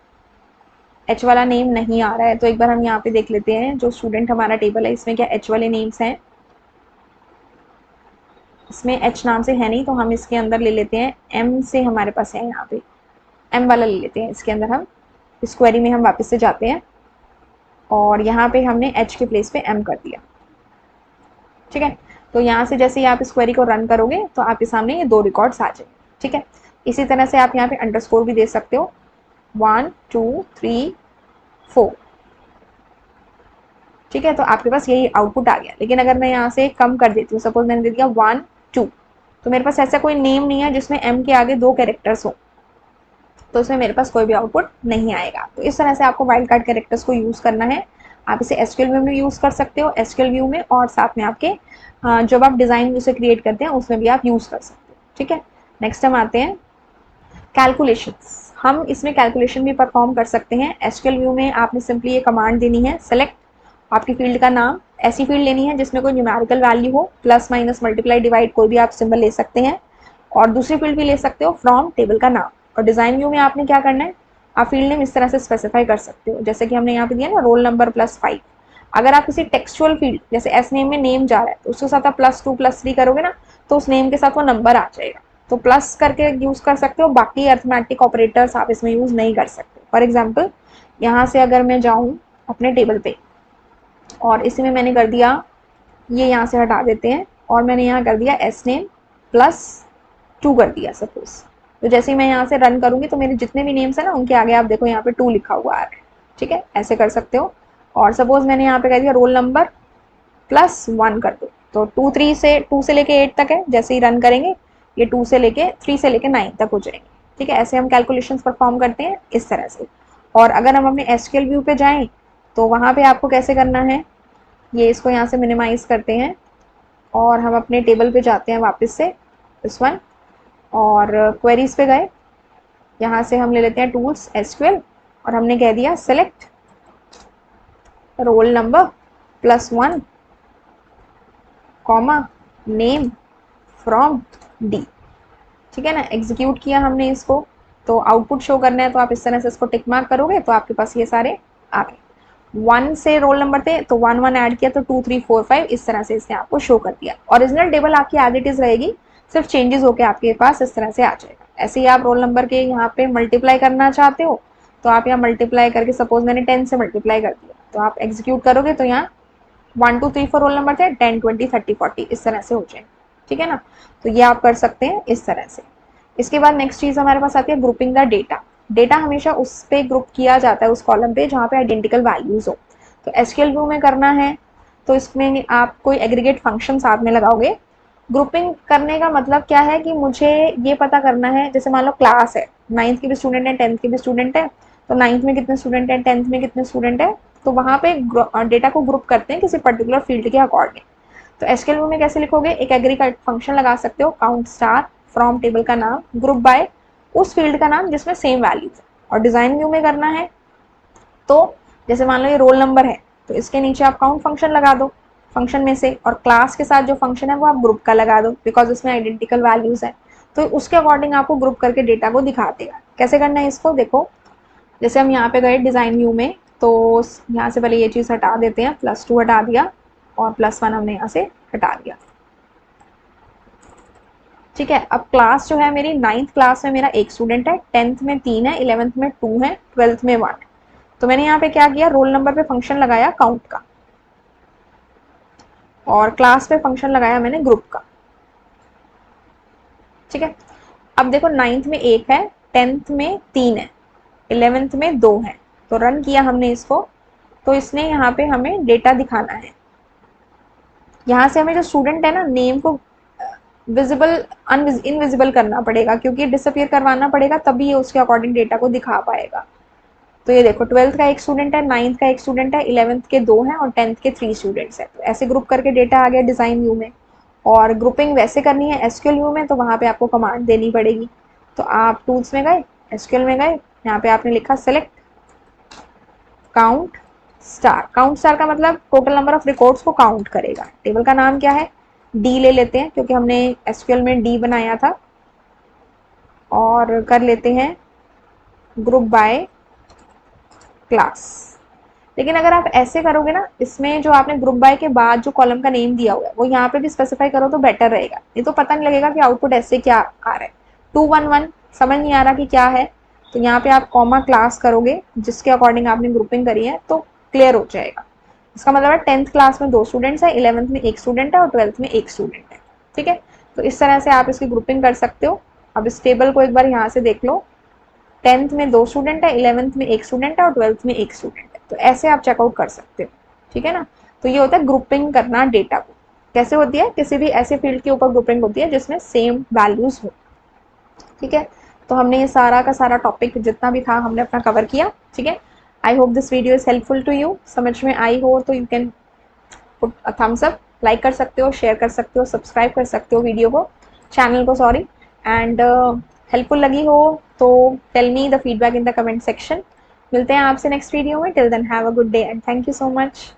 H वाला नेम नहीं आ रहा है। तो एक बार हम यहाँ पे देख लेते हैं, जो स्टूडेंट हमारा टेबल है इसमें क्या H वाले नेम्स हैं, इसमें H नाम से है नहीं, तो हम इसके अंदर ले लेते हैं M से, हमारे पास है यहाँ पे M वाला ले लेते हैं इसके अंदर। हम इस क्वेरी में हम वापस से जाते हैं और यहाँ पे हमने H के प्लेस पे M कर दिया। ठीक है, तो यहाँ से जैसे ही आप इस क्वेरी को रन करोगे तो आपके सामने ये 2 रिकॉर्ड्स आ जाएंगे। ठीक है, इसी तरह से आप यहाँ पे अंडरस्कोर भी दे सकते हो, 1 2 3 4। ठीक है, तो आपके पास यही आउटपुट आ गया। लेकिन अगर मैं यहाँ से कम कर देती हूँ, सपोज मैंने दे दिया 1 2, तो मेरे पास ऐसा कोई नेम नहीं है जिसमें M के आगे 2 कैरेक्टर्स हो। तो उसमें मेरे पास कोई भी आउटपुट नहीं आएगा। तो इस तरह से आपको वाइल्ड कार्ड कैरेक्टर्स को यूज़ करना है। आप इसे एसक्यूएल व्यू में यूज़ कर सकते हो, एसक्यूएल व्यू में, और साथ में आपके जब आप डिज़ाइन व्यू से क्रिएट करते हैं उसमें भी आप यूज़ कर सकते हो। ठीक है, नेक्स्ट हम आते हैं कैलकुलेशंस। हम इसमें कैलकुलेशन भी परफॉर्म कर सकते हैं। एसक्यूएल व्यू में आपने सिंपली ये कमांड देनी है, सेलेक्ट आपकी फील्ड का नाम, ऐसी फील्ड लेनी है जिसमें कोई न्यूमेरिकल वैल्यू हो, प्लस माइनस मल्टीप्लाई डिवाइड कोई भी आप सिंबल ले सकते हैं, और दूसरी फील्ड भी ले सकते हो फ्रॉम टेबल का नाम। और डिज़ाइन व्यू में आपने क्या करना है, आप फील्ड नेम इस तरह से स्पेसिफाई कर सकते हो, जैसे कि हमने यहाँ पे दिया ना रोल नंबर +5। अगर आप किसी टेक्सचुअल फील्ड जैसे एस नेम में नेम जा रहा है तो उसके साथ आप +2 +3 करोगे ना, तो उस नेम के साथ वो नंबर आ जाएगा, तो प्लस करके यूज कर सकते हो। बाकी अर्थमेटिक ऑपरेटर्स आप इसमें यूज नहीं कर सकते। फॉर एग्जाम्पल यहाँ से अगर मैं जाऊँ अपने टेबल पे और इसी में मैंने कर दिया, ये यहाँ से हटा देते हैं, और मैंने यहाँ कर दिया एस नेम +2 कर दिया सपोज। तो जैसे ही मैं यहाँ से रन करूँगी तो मेरे जितने भी नेम्स हैं ना उनके आगे आप देखो यहाँ पे 2 लिखा हुआ आ रहा है। ठीक है, ऐसे कर सकते हो। और सपोज मैंने यहाँ पे कह दिया रोल नंबर +1 कर दो, तो 2 से लेके 8 तक है। जैसे ही रन करेंगे ये 3 से लेके 9 तक हो जाएंगे। ठीक है, ऐसे हम कैलकुलेशंस परफॉर्म करते हैं इस तरह से। और अगर हम अपने एसक्यूएल व्यू पे जाएं तो वहाँ पे आपको कैसे करना है, ये इसको यहाँ से मिनिमाइज करते हैं और हम अपने टेबल पे जाते हैं वापस से, इस वन, और क्वेरीज पे गए। यहाँ से हम ले लेते हैं टूल्स एसक्यूएल, और हमने कह दिया select roll number +1 comma name from D. ठीक है ना, एग्जीक्यूट किया हमने इसको, तो आउटपुट शो करना है तो आप इस तरह से इसको टिक मार्क करोगे तो आपके पास ये सारे आ गए। 1 से रोल नंबर थे तो 1 1 ऐड किया तो 2 3 4 5 इस तरह से इसने आपको शो कर दिया। ओरिजिनल टेबल आपकी एज इट इज रहेगी, सिर्फ चेंजेस होकर आपके पास इस तरह से आ जाएगा। ऐसे ही आप रोल नंबर के यहाँ पे मल्टीप्लाई करना चाहते हो तो आप यहाँ मल्टीप्लाई करके, सपोज मैंने 10 से मल्टीप्लाई कर दिया, तो आप एग्जीक्यूट करोगे तो यहाँ 1 2 3 4 रोल नंबर थे, 10 20 30 40 इस तरह से हो जाएंगे। ठीक है ना, तो ये आप कर सकते हैं इस तरह से। इसके बाद नेक्स्ट चीज हमारे पास आती है ग्रुपिंग द डेटा। डेटा हमेशा उस पे ग्रुप किया जाता है, उस कॉलम पे जहाँ पे आइडेंटिकल वैल्यूज हो। तो एसक्यूएल व्यू में करना है तो इसमें आप कोई एग्रीगेट फंक्शन साथ में लगाओगे। ग्रुपिंग करने का मतलब क्या है कि मुझे ये पता करना है, जैसे मान लो क्लास है, 9th के भी स्टूडेंट है, 10th के भी स्टूडेंट है, तो 9th में कितने स्टूडेंट है, 10th में कितने स्टूडेंट है, तो वहाँ पे डेटा को ग्रुप करते हैं किसी पर्टिकुलर फील्ड के अकॉर्डिंग। तो एसक्यूएल व्यू में कैसे लिखोगे, एक एग्रीगेट फंक्शन लगा सकते हो, काउंट स्टार फ्रॉम टेबल का नाम, ग्रुप बाय उस फील्ड का नाम जिसमें सेम वैल्यूज है। और डिजाइन व्यू में करना है तो जैसे मान लो ये रोल नंबर है तो इसके नीचे आप काउंट फंक्शन लगा दो फंक्शन में से, और क्लास के साथ जो फंक्शन है वो आप ग्रुप का लगा दो बिकॉज इसमें आइडेंटिकल वैल्यूज है, तो उसके अकॉर्डिंग आपको ग्रुप करके डेटा को दिखा देगा। कैसे करना है इसको देखो, जैसे हम यहाँ पे गए डिजाइन व्यू में, तो यहाँ से पहले ये चीज हटा देते हैं, +2 हटा दिया और +1 हमने यहाँ से हटा दिया। ठीक है, अब क्लास जो है मेरी 9th क्लास में मेरा 1 स्टूडेंट है, 10th में 3 है, 11th में 2 है, 12th में 1। तो मैंने यहाँ पे क्या किया, रोल नंबर पे फंक्शन लगाया काउंट का, और क्लास पे फंक्शन लगाया मैंने ग्रुप का। ठीक है, अब देखो 9th में 1 है, 10th में 3 है, 11th में 2 है, तो रन किया हमने इसको, तो इसने यहाँ पे हमें डेटा दिखाना है। यहाँ से हमें जो स्टूडेंट है ना, नेम को विजिबल इनविजिबल करना पड़ेगा, क्योंकि डिसअपियर करवाना पड़ेगा तभी ये उसके अकॉर्डिंग डेटा को दिखा पाएगा। तो ये देखो 12th का 1 स्टूडेंट है, 9th का 1 स्टूडेंट है, 11th के 2 हैं और 10th के 3 स्टूडेंट्स हैं। तो ऐसे ग्रुप करके डेटा आ गया डिजाइन व्यू में। और ग्रुपिंग वैसे करनी है एसक्यूएल व्यू में, तो वहाँ पे आपको कमांड देनी पड़ेगी। तो आप टूल्स में गए, एसक्यूएल में गए, यहाँ पे आपने लिखा select count star. Count star का मतलब टोटल नंबर ऑफ रिकॉर्ड्स को काउंट करेगा। टेबल का नाम क्या है, डी ले लेते हैं क्योंकि हमने एसक्यूएल में डी बनाया था, और कर लेते हैं ग्रुप बाय क्लास। लेकिन अगर आप ऐसे करोगे ना, इसमें जो आपने ग्रुप बाय के बाद जो कॉलम का नेम दिया हुआ है वो यहाँ पे भी स्पेसिफाई करो तो बेटर रहेगा, ये तो पता नहीं लगेगा कि आउटपुट ऐसे क्या आ रहा है, 2 1 1 समझ नहीं आ रहा कि क्या है। तो यहाँ पे आप कॉमा क्लास करोगे जिसके अकॉर्डिंग आपने ग्रुपिंग करी है तो क्लियर हो जाएगा। इसका मतलब है 10th क्लास में 2 स्टूडेंट्स है, 11th में 1 स्टूडेंट है और 12th में 1 स्टूडेंट है। ठीक है, तो इस तरह से आप इसकी ग्रुपिंग कर सकते हो। अब इस टेबल को एक बार यहाँ से देख लो, 10th में 2 स्टूडेंट है, 11th में 1 स्टूडेंट है और 12th में 1 स्टूडेंट है। तो ऐसे आप चेकआउट कर सकते हो। ठीक है ना, तो ये होता है ग्रुपिंग करना डेटा को। कैसे होती है, किसी भी ऐसे फील्ड के ऊपर ग्रुपिंग होती है जिसमें सेम वैल्यूज हो। ठीक है, तो हमने ये सारा का सारा टॉपिक जितना भी था हमने अपना कवर किया, ठीक है। I hope this video is helpful to you. समझ में आई हो तो you can put a thumbs up, like कर सकते हो, शेयर कर सकते हो, सब्सक्राइब कर सकते हो वीडियो को, चैनल को, सॉरी। एंड हेल्पफुल लगी हो तो tell me the feedback in the comment section. मिलते हैं आपसे नेक्स्ट वीडियो में। Till then have a good day and thank you so much.